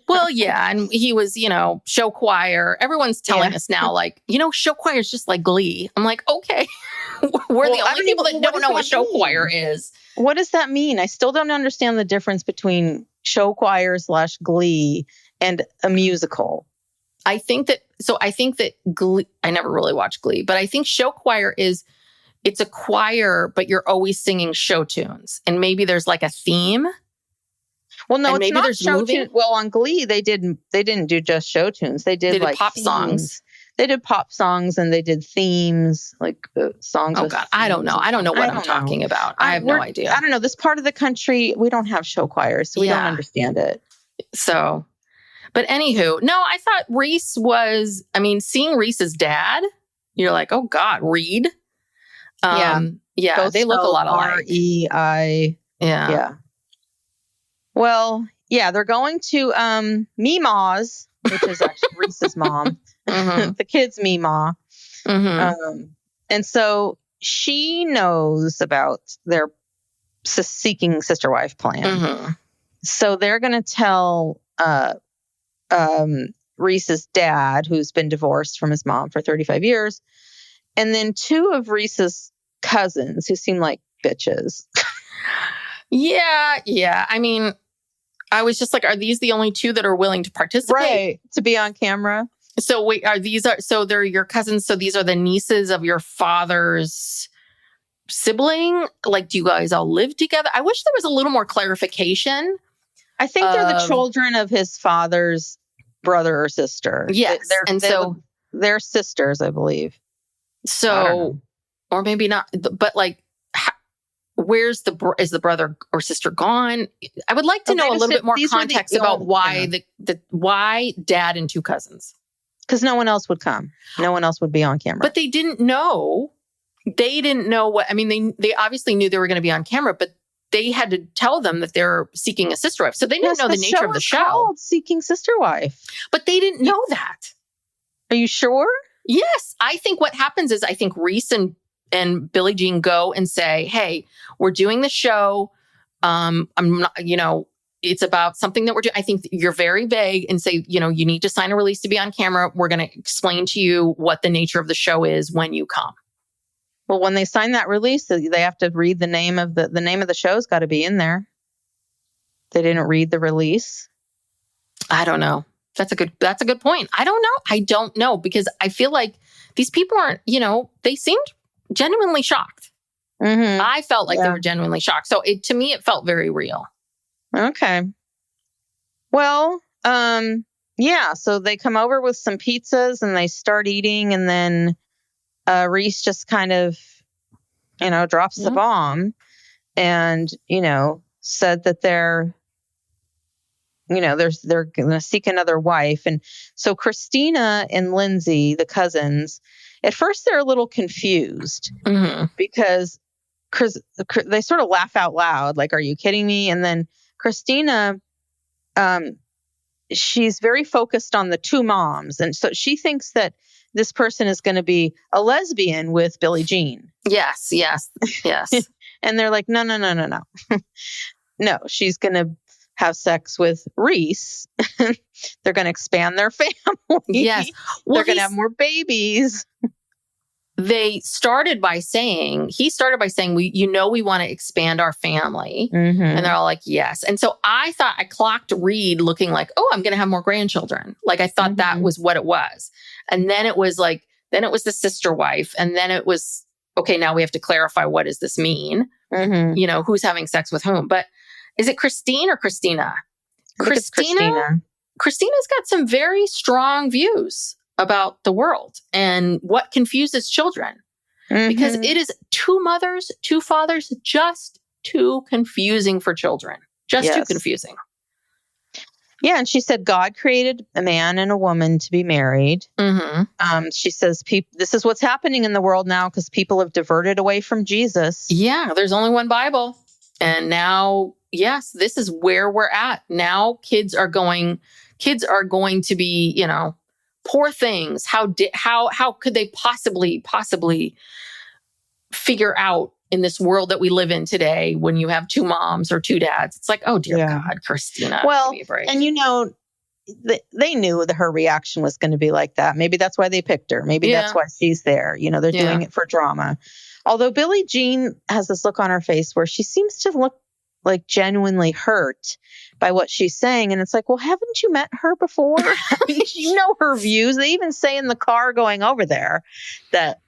Well, yeah. And he was, show choir. Everyone's telling us now, like, show choir is just like Glee. I'm like, okay. We're the only people that don't know what show choir is. What does that mean? I still don't understand the difference between show choir / Glee and a musical. I think that Glee, I never really watched Glee, but I think show choir it's a choir, but you're always singing show tunes. And maybe there's like a theme. Well, no, and it's not show tunes. Well, on Glee, they didn't do just show tunes. They did like pop themes. songs. They did pop songs and they did themes, like songs. Oh God, I don't know. I don't know what I'm talking about. I have no idea. I don't know. This part of the country, we don't have show choirs, so we don't understand it. So, but anywho, no, I thought Reice was. I mean, seeing Reese's dad, you're like, oh God, Reed. Yeah. They look a lot alike. REI. Yeah. Well, yeah, they're going to Meemaw's, which is actually Reese's mom. The kid's Meemaw. And so she knows about their seeking sister wife plan. So they're going to tell Reice's dad, who's been divorced from his mom for 35 years. And then 2 of Reice's cousins who seem like bitches. Yeah. I mean, I was just like, are these the only 2 that are willing to participate? Right. To be on camera. So wait, so they're your cousins. So these are the nieces of your father's sibling? Like, do you guys all live together? I wish there was a little more clarification. I think they're the children of his father's brother or sister. Yes. They're sisters, I believe. So, or maybe not, but like, is the brother or sister gone? I would like to know a little bit more context about why why dad and 2 cousins. Because no one else would come. No one else would be on camera. But they didn't know. They didn't know what, I mean, they obviously knew they were going to be on camera, but they had to tell them that they're seeking a sister wife. So they didn't know the nature of the show. Called Seeking Sister Wife. But they didn't know that. Are you sure? Yes. I think what happens is I think Reice and Billie Jean go and say, hey, we're doing the show. I'm not, it's about something that we're doing. I think you're very vague and say, you need to sign a release to be on camera. We're going to explain to you what the nature of the show is when you come. Well, when they sign that release, they have to read the name of the name of the show's got to be in there. They didn't read the release. I don't know. That's a good point. I don't know because I feel like these people aren't, they seemed genuinely shocked. Mm-hmm. I felt like they were genuinely shocked. So to me, it felt very real. Okay. Well, so they come over with some pizzas and they start eating, and then Reice just kind of, drops the bomb and, said that they're going to seek another wife. And so Christina and Lindsay, the cousins, at first they're a little confused because they sort of laugh out loud, like, are you kidding me? And then Christina, she's very focused on the 2 moms. And so she thinks that this person is going to be a lesbian with Billie Jean. Yes. And they're like, no. No, she's going to have sex with Reice. They're going to expand their family. Yes. Well, they're going to have more babies. He started by saying, we want to expand our family. Mm-hmm. And they're all like, yes. And so I thought I clocked Reed looking like, oh, I'm going to have more grandchildren. Like I thought that was what it was. And then it was the sister wife. And then it was, okay, now we have to clarify, what does this mean? Mm-hmm. Who's having sex with whom? But is it Christine or Christina? Christina. Christina's got some very strong views about the world and what confuses children. Because it is 2 mothers, 2 fathers, just too confusing for children. Too confusing. Yeah, and she said God created a man and a woman to be married. Mm-hmm. She says this is what's happening in the world now because people have diverted away from Jesus. Yeah, there's only one Bible. And now, yes, this is where we're at. Now kids are going to be, poor things. How could they possibly figure out in this world that we live in today when you have 2 moms or 2 dads? It's like, oh dear God, Christina. Well, give me a break. and they knew that her reaction was going to be like that. Maybe that's why they picked her. Maybe that's why she's there. They're doing it for drama. Although Billie Jean has this look on her face where she seems to look like genuinely hurt by what she's saying. And it's like, well, haven't you met her before? You know her views. They even say in the car going over there that,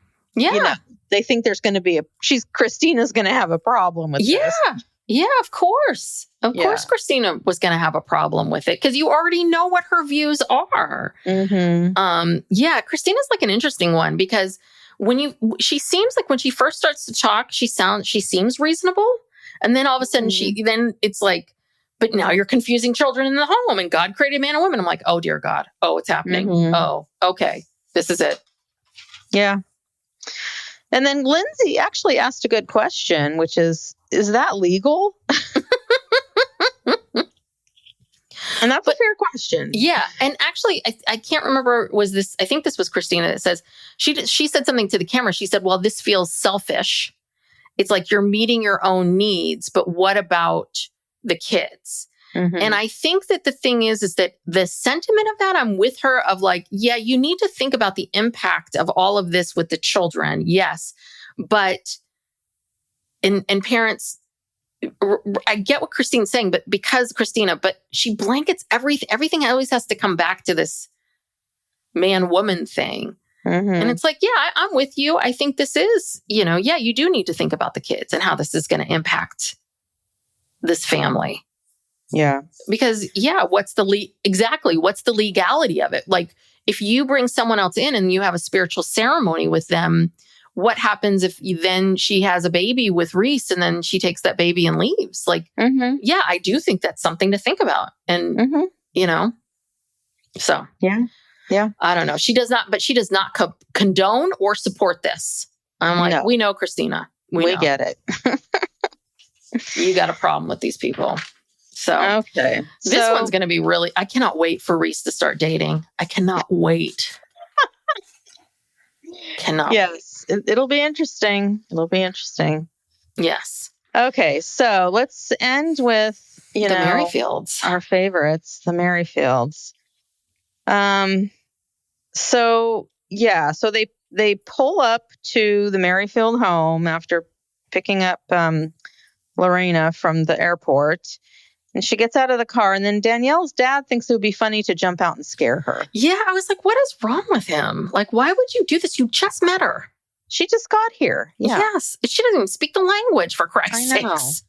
they think there's going to be Christina's going to have a problem with this. Yeah, of course. Of course, Christina was going to have a problem with it because you already know what her views are. Mm-hmm. Christina's like an interesting one because she seems like when she first starts to talk, she seems reasonable. And then all of a sudden it's like, but now you're confusing children in the home and God created man and woman. I'm like, oh dear God. Oh, it's happening. Mm-hmm. Oh, okay. This is it. Yeah. And then Lindsay actually asked a good question, which is that legal? And that's a fair question. Yeah. And actually, I can't remember, I think this was Christina that says, she said something to the camera. She said, well, this feels selfish. It's like you're meeting your own needs, but what about the kids? And I think that the thing is that the sentiment of that, I'm with her of like, yeah, you need to think about the impact of all of this with the children. Yes. But, and parents, I get what Christine's saying, but she blankets everything always has to come back to this man-woman thing. And it's like, yeah, I'm with you. I think this is, yeah, you do need to think about the kids and how this is going to impact this family. Yeah. Because, yeah, what's the legality of it? Like, if you bring someone else in and you have a spiritual ceremony with them, what happens if then she has a baby with Reice and then she takes that baby and leaves? Like, yeah, I do think that's something to think about. And, so. Yeah. I don't know. She does not condone or support this. I'm like, we know, Christina. We get it. You got a problem with these people. So, okay. This one's going to be I cannot wait for Reice to start dating. I cannot wait. Yes. It'll be interesting. Yes. Okay. So let's end with, the Merrifields, our favorites, the Merrifields. So they pull up to the Merrifield home after picking up, Lorrana from the airport. And she gets out of the car, and then Danielle's dad thinks it would be funny to jump out and scare her. Yeah, I was like, what is wrong with him? Like, why would you do this? You just met her. She just got here. Yeah. Yes. She doesn't even speak the language, for Christ's sakes.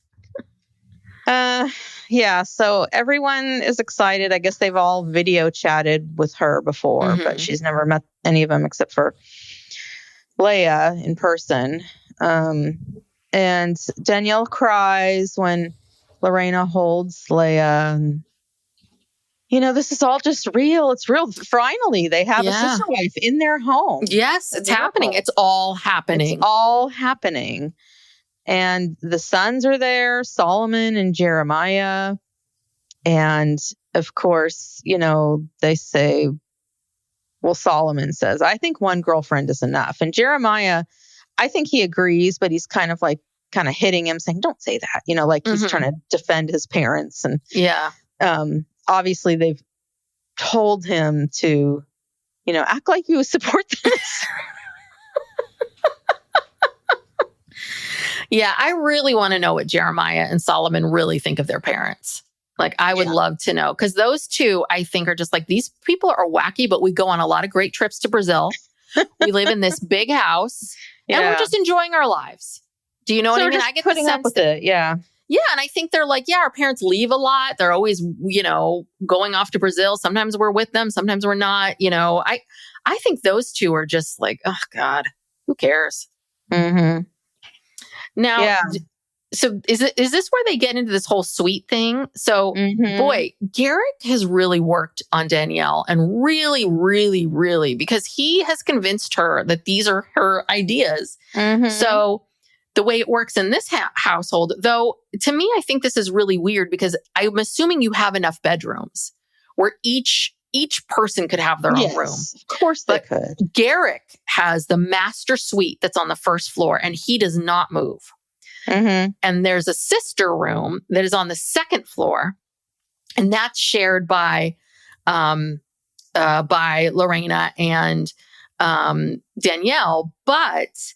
Yeah, so everyone is excited. I guess they've all video chatted with her before, but she's never met any of them except for Leia in person. And Danielle cries when Lorrana holds Leia. And, this is all just real. It's real. Finally, they have a sister wife in their home. Yes, it's happening. It's all happening. And the sons are there, Solomon and Jeremiah. And of course, they say, well, Solomon says, I think one girlfriend is enough. And Jeremiah, I think he agrees, but he's kind of hitting him saying, don't say that, he's trying to defend his parents. And obviously they've told him to, act like you support this. Yeah, I really want to know what Jeremiah and Solomon really think of their parents. Like, I would love to know. Because those two, I think, are just like, these people are wacky, but we go on a lot of great trips to Brazil. We live in this big house, and we're just enjoying our lives. Do you know what I mean? I get putting up with it. Yeah. Yeah, and I think they're like, our parents leave a lot. They're always, going off to Brazil. Sometimes we're with them. Sometimes we're not. I think those two are just like, oh, God, who cares? Mm-hmm. Now, so is this where they get into this whole sweet thing? So, boy, Garrick has really worked on Danielle, and really, really, really, because he has convinced her that these are her ideas. So the way it works in this household, though, to me, I think this is really weird because I'm assuming you have enough bedrooms where each person could have their own room. Of course they could. Garrick has the master suite that's on the first floor, and he does not move. And there's a sister room that is on the second floor, and that's shared by Lorrana and Danielle. But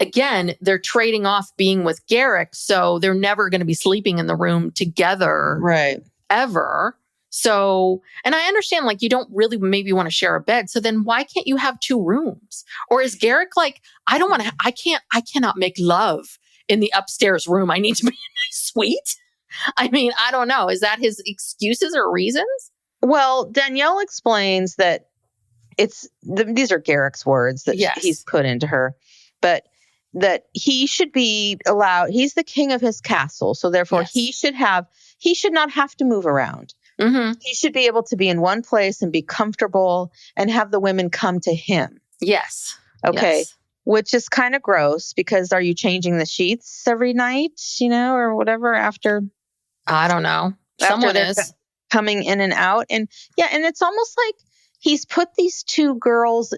again, they're trading off being with Garrick, so they're never going to be sleeping in the room together, right? Ever. So, and I understand, like, you don't really maybe want to share a bed. So then why can't you have two rooms? Or is Garrick like, I cannot make love in the upstairs room. I need to be in my suite. I mean, I don't know. Is that his excuses or reasons? Well, Danielle explains that these are Garrick's words that he's put into her, but that he should be allowed, he's the king of his castle. So therefore he should not have to move around. He should be able to be in one place and be comfortable and have the women come to him. Yes. Okay. Yes. Which is kind of gross because are you changing the sheets every night, or whatever after? I don't know. Someone is coming in and out. And and it's almost like he's put these two girls.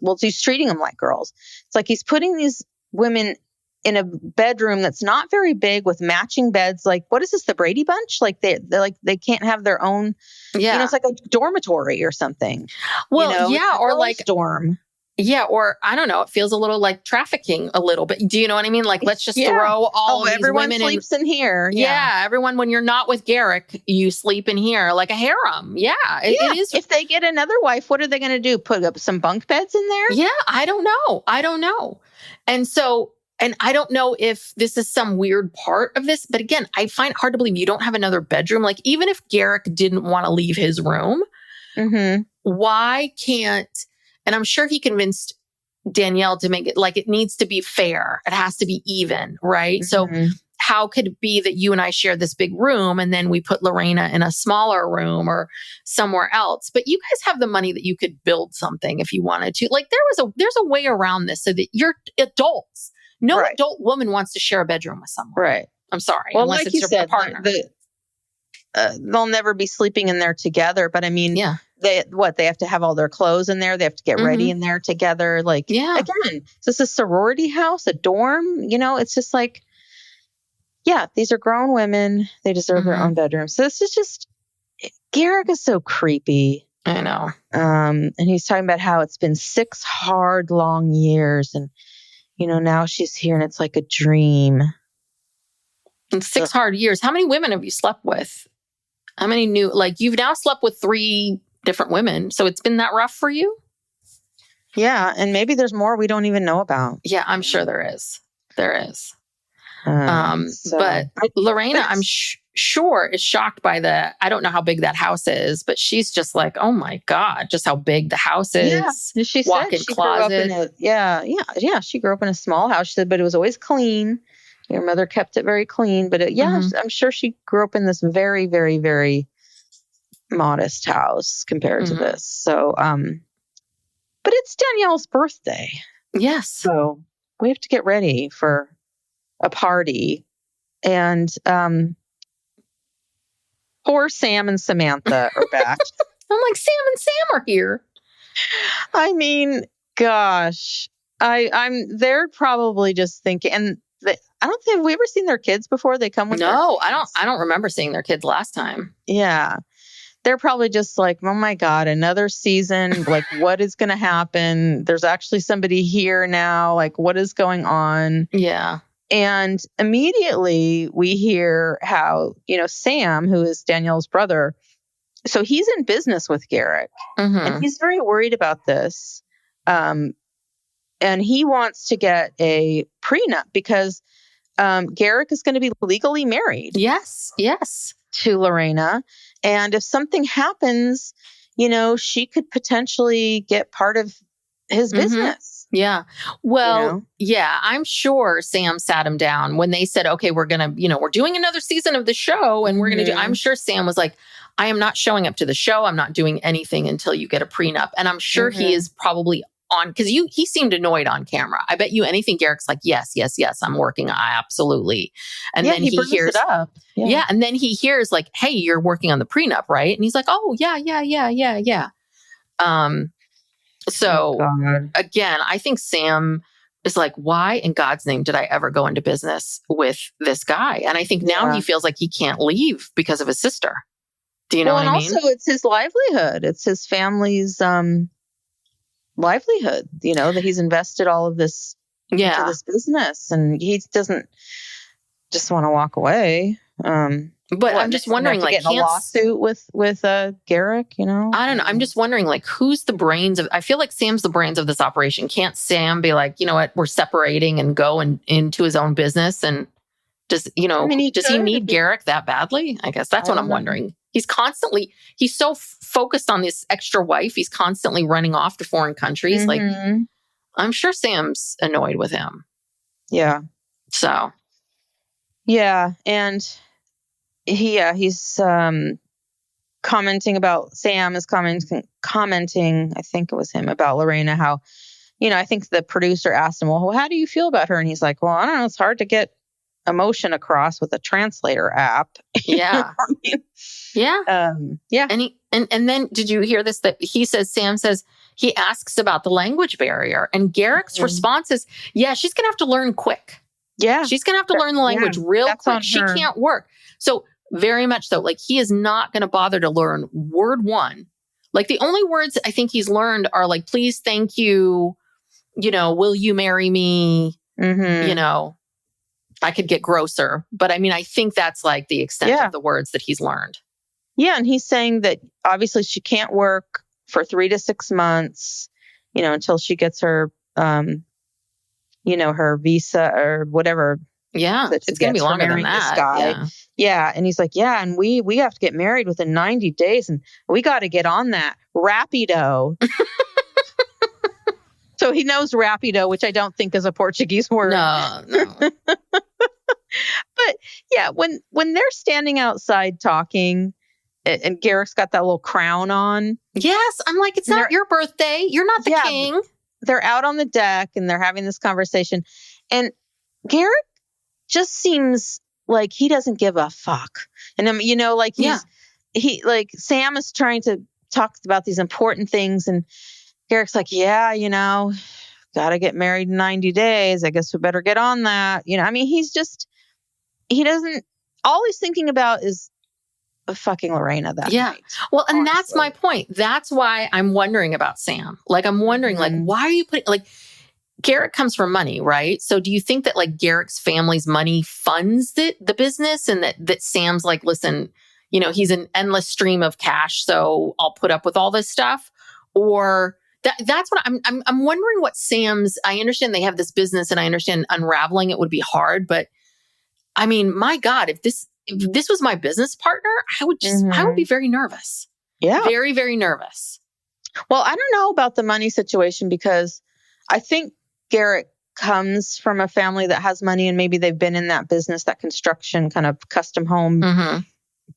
Well, he's treating them like girls. It's like he's putting these women in a bedroom that's not very big with matching beds. Like, what is this? The Brady Bunch? Like they can't have their own. Yeah. It's like a dormitory or something. Well, yeah, or like dorm. Yeah, or I don't know. It feels a little like trafficking a little bit. Do you know what I mean? Like, let's just throw all these everyone women sleeps in here. Yeah, everyone. When you're not with Garrick, you sleep in here like a harem. Yeah, it is. If they get another wife, what are they going to do? Put up some bunk beds in there? Yeah, I don't know. And so, and I don't know if this is some weird part of this, but again, I find it hard to believe you don't have another bedroom. Like, even if Garrick didn't want to leave his room, why can't? And I'm sure he convinced Danielle to make it like it needs to be fair. It has to be even, right? So how could it be that you and I share this big room and then we put Lorrana in a smaller room or somewhere else? But you guys have the money that you could build something if you wanted to. Like, there's a way around this so that you're adults. No adult woman wants to share a bedroom with someone. Right. I'm sorry. Well, unless like it's you said, partner. They'll never be sleeping in there together. But I mean, they have to have all their clothes in there. They have to get ready in there together. Like, again, is this a sorority house, a dorm? It's just like, these are grown women. They deserve their own bedroom. So this is just, Garrick is so creepy. I know. And he's talking about how it's been 6 hard, long years. And, now she's here and it's like a dream. In 6 hard years. How many women have you slept with? How many you've now slept with 3 different women. So it's been that rough for you? Yeah. And maybe there's more we don't even know about. Yeah, I'm sure there is. There is. But Lorrana, I'm sure is shocked by I don't know how big that house is, but she's just like, oh my God, just how big the house is. Yeah. She walk-in said she closet. grew up in she grew up in a small house. She said, but it was always clean. Your mother kept it very clean, but I'm sure she grew up in this very, very, very modest house compared to this. So, but it's Danielle's birthday. Yes. So we have to get ready for a party. And poor Sam and Samantha are back. I'm like, Sam and Sam are here. I mean, gosh, they're probably just thinking, and I don't think, have we ever seen their kids before? They come with No, I don't remember seeing their kids last time. Yeah. They're probably just like, oh my God, another season. Like, what is going to happen? There's actually somebody here now. Like, what is going on? Yeah. And immediately we hear how, Sam, who is Danielle's brother, so he's in business with Garrick and he's very worried about this. And he wants to get a prenup because Garrick is going to be legally married. Yes. To Lorrana. And if something happens, she could potentially get part of his business. Yeah. Well, I'm sure Sam sat him down when they said, okay, we're going to, we're doing another season of the show and we're going to do, I'm sure Sam was like, I am not showing up to the show. I'm not doing anything until you get a prenup. And I'm sure he is probably on, because he seemed annoyed on camera. I bet you anything Garrick's like, yes, I'm working. Absolutely. And then he hears it up. Yeah. And then he hears like, hey, you're working on the prenup, right? And he's like, oh, yeah. So again, I think Sam is like, why in God's name did I ever go into business with this guy? And I think now he feels like he can't leave because of his sister. Do you know what I mean? And also it's his livelihood. It's his family's livelihood, that he's invested all of this into this business and he doesn't just want to walk away. But I'm just wondering, like, getting a lawsuit with Garrick, I don't know. I'm just wondering, like, who's the brains of? I feel like Sam's the brains of this operation. Can't Sam be like, you know what, we're separating and go into his own business? And does does he need Garrick that badly? I guess that's what I'm wondering. He's so focused on this extra wife. He's constantly running off to foreign countries. Like, I'm sure Sam's annoyed with him. Yeah. So. Yeah, and. He's commenting about Sam is commenting, I think it was him, about Lorrana, how, I think the producer asked him, well, how do you feel about her? And he's like, well, I don't know. It's hard to get emotion across with a translator app. Yeah. Yeah. And then did you hear this? That Sam says, he asks about the language barrier and Garrick's response is, yeah, she's going to have to learn quick. Yeah. She's going to have to learn the language real quick. She can't work. So very much so. Like, he is not going to bother to learn word one. Like, the only words I think he's learned are like, please, thank you, will you marry me? I could get grosser. But I mean, I think that's like the extent of the words that he's learned. Yeah. And he's saying that obviously she can't work for 3 to 6 months, until she gets her, her visa or whatever. Yeah. It's going to be longer than that. Yeah. And he's like, yeah. And we have to get married within 90 days and we got to get on that rapido. So he knows rapido, which I don't think is a Portuguese word. No. But yeah, when they're standing outside talking and Garrick's got that little crown on. Yes. I'm like, it's not your birthday. You're not the king. They're out on the deck and they're having this conversation. And Garrick just seems like he doesn't give a fuck. And Sam is trying to talk about these important things. And Garrick's like, got to get married in 90 days. I guess we better get on that. All he's thinking about is fucking Lorrana that night. Well, and that's my point. That's why I'm wondering about Sam. Like, I'm wondering, like, why are you putting, like, Garrick comes from money, right? So do you think that, like, Garrick's family's money funds the business and that Sam's like, listen, he's an endless stream of cash, so I'll put up with all this stuff? Or that's what I'm wondering what Sam's, I understand they have this business and I understand unraveling it would be hard, but I mean, my God, if this was my business partner, I would be very nervous. Yeah. Very, very nervous. Well, I don't know about the money situation because I think Garrick comes from a family that has money and maybe they've been in that business, that construction kind of custom home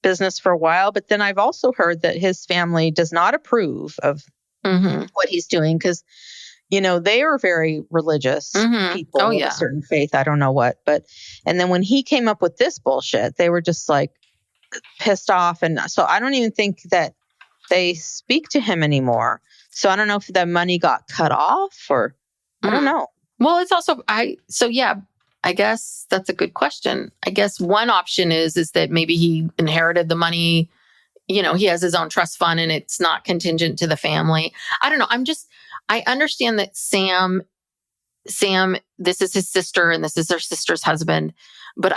business for a while. But then I've also heard that his family does not approve of what he's doing because, they are very religious people of a certain faith. I don't know what, and then when he came up with this bullshit, they were just like pissed off. And so I don't even think that they speak to him anymore. So I don't know if the money got cut off or I don't know. Well, it's also, I guess that's a good question. I guess one option is that maybe he inherited the money, he has his own trust fund and it's not contingent to the family. I don't know. I understand that Sam, this is his sister and this is her sister's husband. But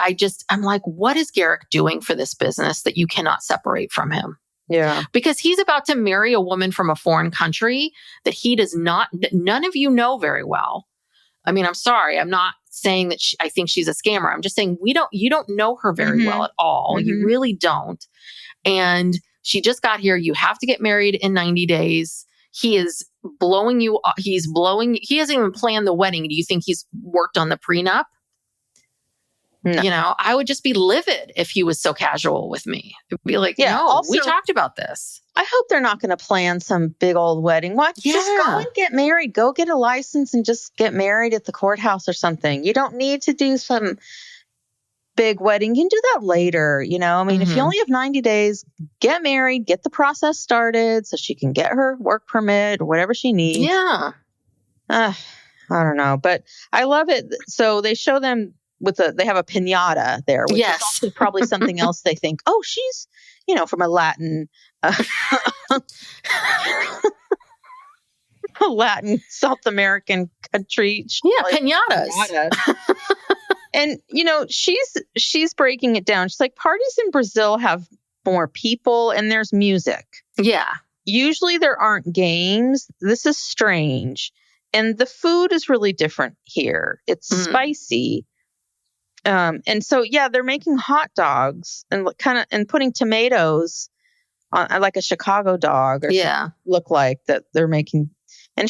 I'm like, what is Garrick doing for this business that you cannot separate from him? Yeah. Because he's about to marry a woman from a foreign country that he does not, none of you know very well. I mean, I'm sorry. I'm not saying that I think she's a scammer. I'm just saying you don't know her very well at all. You really don't. And she just got here. You have to get married in 90 days. He is blowing you. He hasn't even planned the wedding. Do you think he's worked on the prenup? No. I would just be livid if he was so casual with me. It'd be like, no, also, we talked about this. I hope they're not going to plan some big old wedding. What? Yeah. Just go and get married. Go get a license and just get married at the courthouse or something. You don't need to do some big wedding. You can do that later. If you only have 90 days, get married, get the process started so she can get her work permit or whatever she needs. Yeah. I don't know, but I love it. So they show them they have a piñata there, which is also probably something else they think, oh, she's, from a Latin, a Latin South American country. Yeah, piñatas. And, she's breaking it down. She's like, parties in Brazil have more people and there's music. Yeah. Usually there aren't games. This is strange. And the food is really different here. It's spicy. And so, they're making hot dogs and putting tomatoes on like a Chicago dog or look like that they're making. And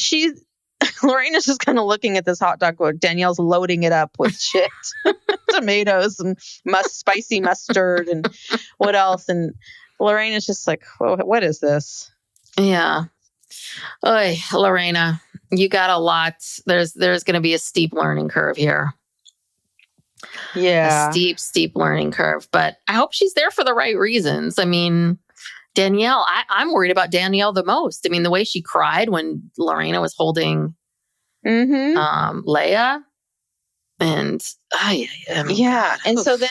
Lorrana's just kind of looking at this hot dog where Danielle's loading it up with shit, tomatoes and spicy mustard and what else. And Lorrana's just like, what is this? Yeah. Oy, Lorrana, you got a lot. There's going to be a steep learning curve here. Yeah. A steep learning curve. But I hope she's there for the right reasons. I mean, Danielle, I'm worried about Danielle the most. I mean, the way she cried when Lorrana was holding Leia. And yeah. And so then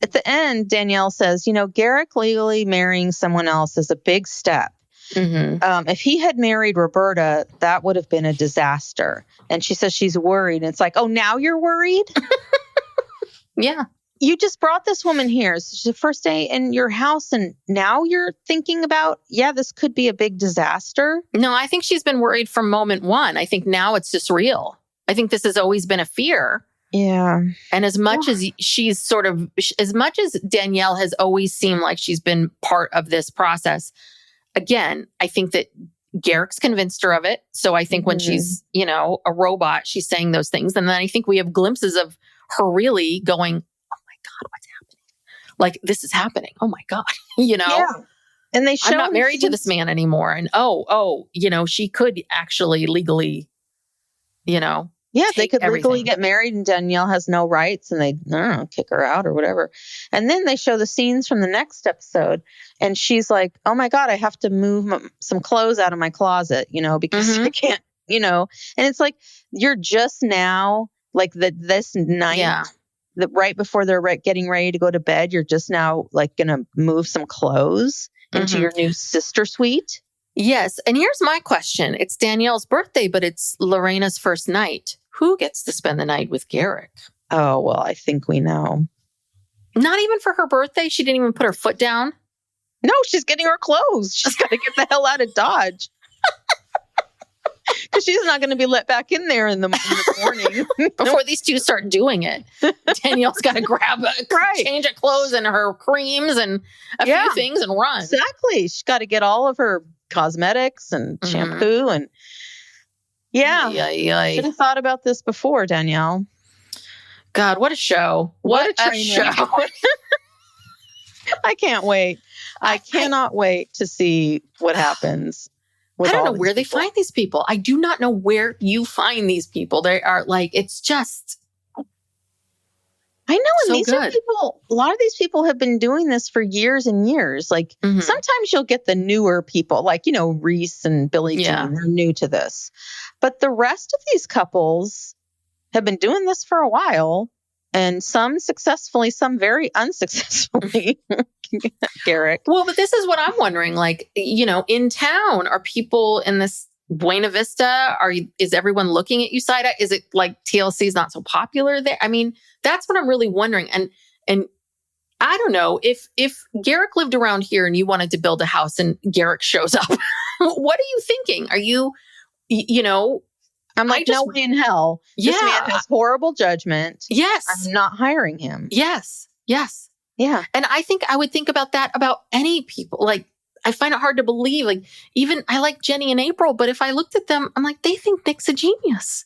at the end, Danielle says, Garrick legally marrying someone else is a big step. Mm-hmm. If he had married Roberta, that would have been a disaster. And she says she's worried. And it's like, oh, now you're worried? Yeah. You just brought this woman here. It's the first day in your house. And now you're thinking about, this could be a big disaster. No, I think she's been worried from moment one. I think now it's just real. I think this has always been a fear. Yeah. And as much as as much as Danielle has always seemed like she's been part of this process, again, I think that Garrick's convinced her of it. So I think when she's, a robot, she's saying those things. And then I think we have glimpses of her really going, oh my God, what's happening? Like, this is happening. Oh my God, Yeah. And they show I'm not married to this man anymore. And she could actually legally, yeah, they could everything. legally get married and Danielle has no rights and they, kick her out or whatever. And then they show the scenes from the next episode and she's like, oh my God, I have to move some clothes out of my closet, because I can't, and it's like, you're just now like this night, right before they're getting ready to go to bed, you're just now like going to move some clothes into your new sister suite. Yes. And here's my question. It's Danielle's birthday, but it's Lorrana's first night. Who gets to spend the night with Garrick? Oh, well, I think we know. Not even for her birthday? She didn't even put her foot down? No, she's getting her clothes. She's got to get the hell out of Dodge. Because she's not going to be let back in there in the morning. Before these two start doing it. Danielle's got to grab a change of clothes and her creams and a few things and run. Exactly. She's got to get all of her cosmetics and shampoo and should have thought about this before, Danielle. God, what a show. What a show. I can't wait. I cannot wait to see what happens. I don't know where they find these people. I do not know where you find these people. They are like, it's just. I know. And so these are people, a lot of these people have been doing this for years and years. Like sometimes you'll get the newer people, like, Reice and Billie Jean, they're new to this. But the rest of these couples have been doing this for a while. And some successfully, some very unsuccessfully. Garrick. Well, but this is what I'm wondering. Like, in town, are people in this Buena Vista? Is everyone looking at you side eye? Is it like TLC is not so popular there? I mean, that's what I'm really wondering. And I don't know if Garrick lived around here and you wanted to build a house and Garrick shows up, what are you thinking? Are you, I'm like, no way in hell. This man has horrible judgment. Yes. I'm not hiring him. Yes. Yes. Yeah. And I think I would think about that about any people. Like, I find it hard to believe. Like, even I like Jenny and April, but if I looked at them, I'm like, they think Nick's a genius.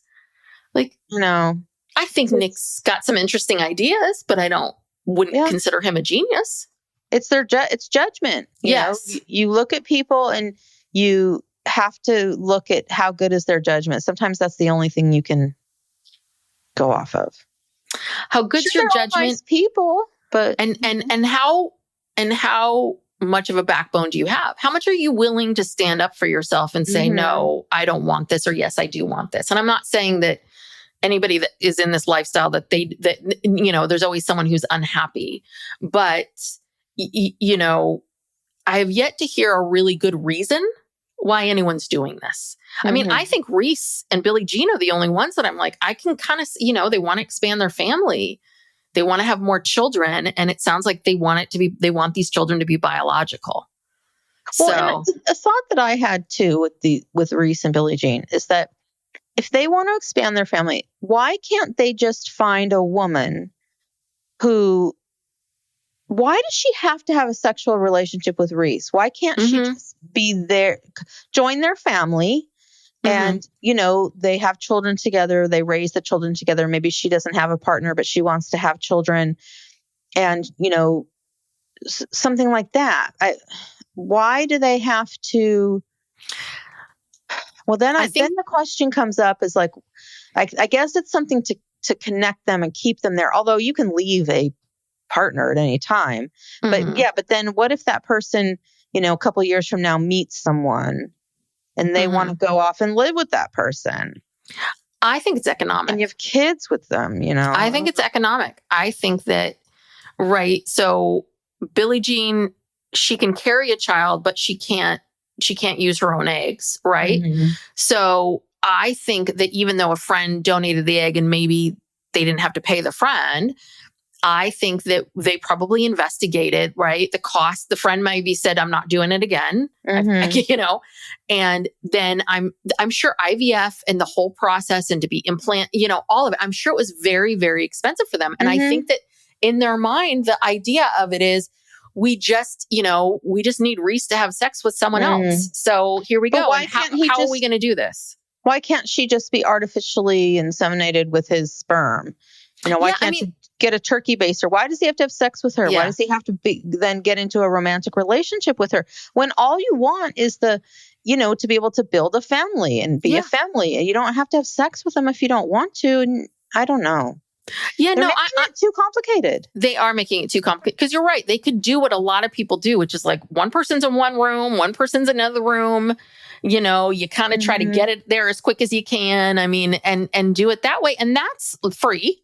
Like, no. I think Nick's got some interesting ideas, but I wouldn't consider him a genius. It's it's judgment. Yes. You look at people and you have to look at how good is their judgment. Sometimes that's the only thing you can go off of. How good's your judgment? Nice people, but and how much of a backbone do you have? How much are you willing to stand up for yourself and say, no, I don't want this, or yes, I do want this? And I'm not saying that anybody that is in this lifestyle that there's always someone who's unhappy, but I have yet to hear a really good reason why anyone's doing this. I mean, I think Reice and Billie Jean are the only ones that I'm like, I can kind of, they want to expand their family. They want to have more children. And it sounds like they want these children to be biological. Well, so a thought that I had too with Reice and Billie Jean is that if they want to expand their family, why can't they just find a woman why does she have to have a sexual relationship with Reice? Why can't she just be there, join their family, and, they have children together, they raise the children together. Maybe she doesn't have a partner, but she wants to have children and, something like that. Why do they have to? Well, then then the question comes up is like, I guess it's something to connect them and keep them there. Although you can leave a partner at any time. But then what if that person, a couple of years from now meets someone and they want to go off and live with that person? I think it's economic. And you have kids with them, you know. I think it's economic. I think that, right. So Billie Jean, she can carry a child, but she can't use her own eggs. Right. Mm-hmm. So I think that even though a friend donated the egg and maybe they didn't have to pay the friend, I think that they probably investigated, right? The cost, the friend maybe said, I'm not doing it again, you know, and then I'm sure IVF and the whole process and to be you know, all of it, I'm sure it was very, very expensive for them. And I think that in their mind, the idea of it is we just need Reice to have sex with someone else. So here we go. And how are we going to do this? Why can't she just be artificially inseminated with his sperm? You know, why can't you get a turkey baster? Why does he have to have sex with her? Yeah. Why does he have to then get into a romantic relationship with her when all you want is to be able to build a family and be a family? You don't have to have sex with them if you don't want to. And I don't know. Yeah, They're making it too complicated. They are making it too complicated because you're right. They could do what a lot of people do, which is like one person's in one room, one person's in another room. You know, you kind of try to get it there as quick as you can. I mean, and do it that way. And that's free.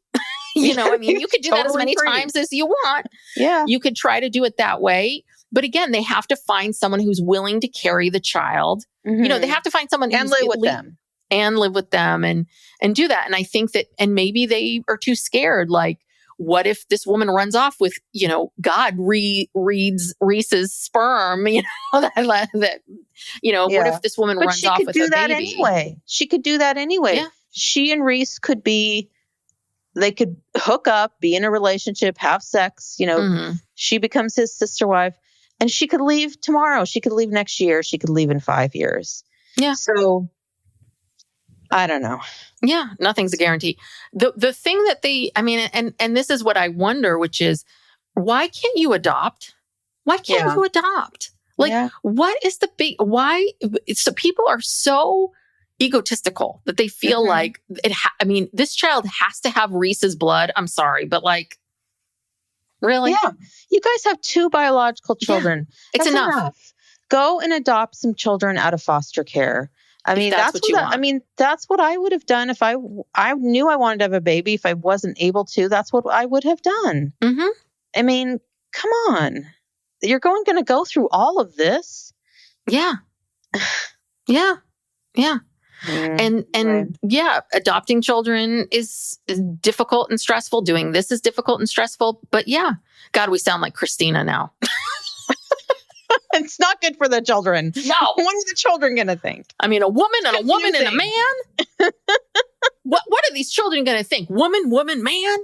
You know, I mean, you could do that as many times as you want. Yeah. You could try to do it that way. But again, they have to find someone who's willing to carry the child. You know, they have to find someone and live with them. And live with them and do that. And I think that, and maybe they are too scared. Like, what if this woman runs off with, you know, God reads Reice's sperm, you know, that you know, what if this woman runs off with a baby? She could do that anyway. She could do that anyway. Yeah. She and Reice they could hook up, be in a relationship, have sex, you know, she becomes his sister wife and she could leave tomorrow. She could leave next year. She could leave in 5 years. Yeah. So I don't know. Yeah. Nothing's a guarantee. The thing that and this is what I wonder, which is why can't you adopt? Why can't you adopt? Like, what is the big, why? So people are so egotistical that they feel like this child has to have Reice's blood. I'm sorry, but like, really? Yeah. You guys have 2 biological children. Yeah. It's enough. Go and adopt some children out of foster care. I mean, that's what you want. I mean, that's what I would have done if I knew I wanted to have a baby. If I wasn't able to, that's what I would have done. I mean, come on. You're going to go through all of this. Yeah. Yeah. Yeah. And adopting children is difficult and stressful. Doing this is difficult and stressful. But yeah, God, we sound like Christina now. It's not good for the children. No. What are the children going to think? I mean, a woman and a woman and a man. What are these children going to think? Woman, man.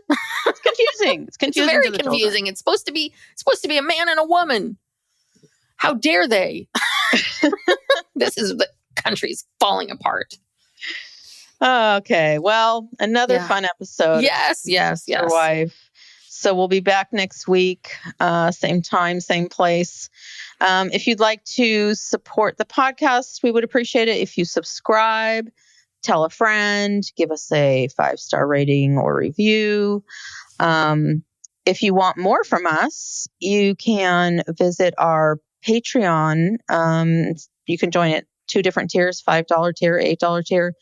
It's confusing. It's confusing. It's very confusing. Children. It's supposed to be a man and a woman. How dare they? This is the country's falling apart. Okay. Well, another fun episode. Yes. Your wife. So we'll be back next week, same time, same place. If you'd like to support the podcast, we would appreciate it if you subscribe, tell a friend, give us a 5-star rating or review. If you want more from us, you can visit our Patreon. You can join at 2 different tiers, $5 tier, $8 tier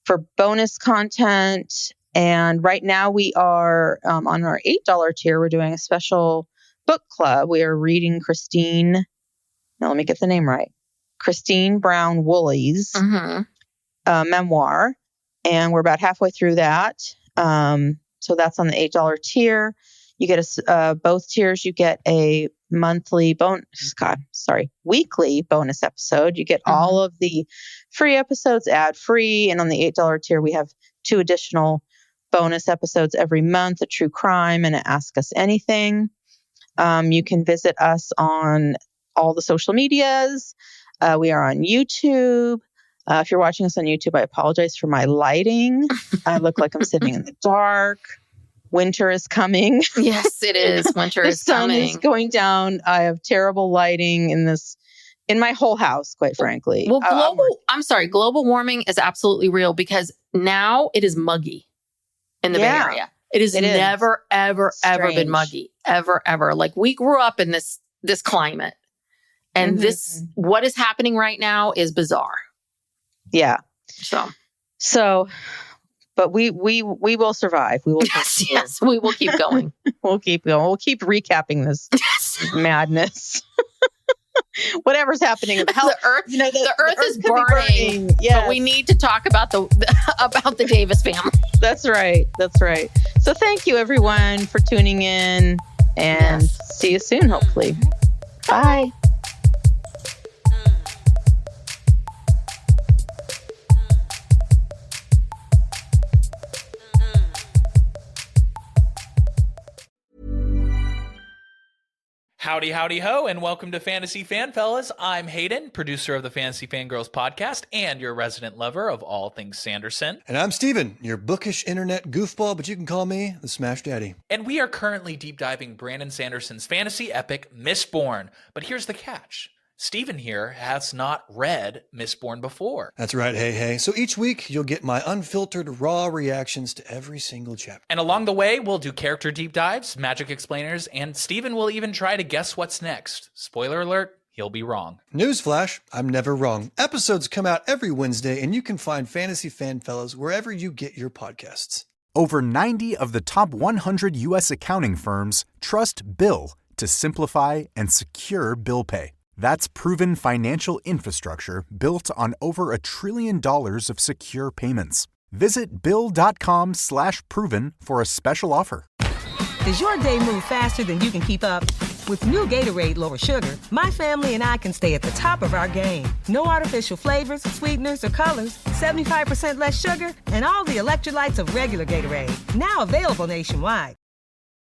for bonus content. And right now we are on our $8 tier. We're doing a special book club. We are reading Christine. Now let me get the name right. Christine Brown Woolley's memoir. And we're about halfway through that. So that's on the $8 tier. You get both tiers. You get a weekly bonus episode. You get all of the free episodes ad free. And on the $8 tier, we have 2 additional bonus episodes every month, a true crime and an Ask Us Anything. You can visit us on all the social medias. We are on YouTube. If you're watching us on YouTube, I apologize for my lighting. I look like I'm sitting in the dark. Winter is coming. Yes, it is. Winter is coming. The sun is going down. I have terrible lighting in my whole house, quite frankly. Well, global warming is absolutely real because now it is muggy in the Bay Area. It has never, ever, ever been muggy. Ever, ever. Like we grew up in this climate. And what is happening right now is bizarre. Yeah. So But we will survive. We will. Yes, we will keep going. We'll keep going. We'll keep recapping this madness. Whatever's happening in the house. The earth is burning. Yes. But we need to talk about the Davis family. That's right. So thank you everyone for tuning in, and see you soon, hopefully. Bye. Howdy, howdy, ho, and welcome to Fantasy Fan Fellas. I'm Hayden, producer of the Fantasy Fangirls podcast and your resident lover of all things Sanderson. And I'm Steven, your bookish internet goofball, but you can call me the Smash Daddy. And we are currently deep diving Brandon Sanderson's fantasy epic, Mistborn. But here's the catch. Steven here has not read Mistborn before. That's right, hey. So each week, you'll get my unfiltered, raw reactions to every single chapter. And along the way, we'll do character deep dives, magic explainers, and Steven will even try to guess what's next. Spoiler alert, he'll be wrong. Newsflash, I'm never wrong. Episodes come out every Wednesday, and you can find Fantasy Fan Fellas wherever you get your podcasts. Over 90 of the top 100 U.S. accounting firms trust Bill to simplify and secure bill pay. That's proven financial infrastructure built on over $1 trillion of secure payments. Visit Bill.com/proven for a special offer. Does your day move faster than you can keep up? With new Gatorade Lower Sugar, my family and I can stay at the top of our game. No artificial flavors, sweeteners, or colors. 75% less sugar, and all the electrolytes of regular Gatorade. Now available nationwide.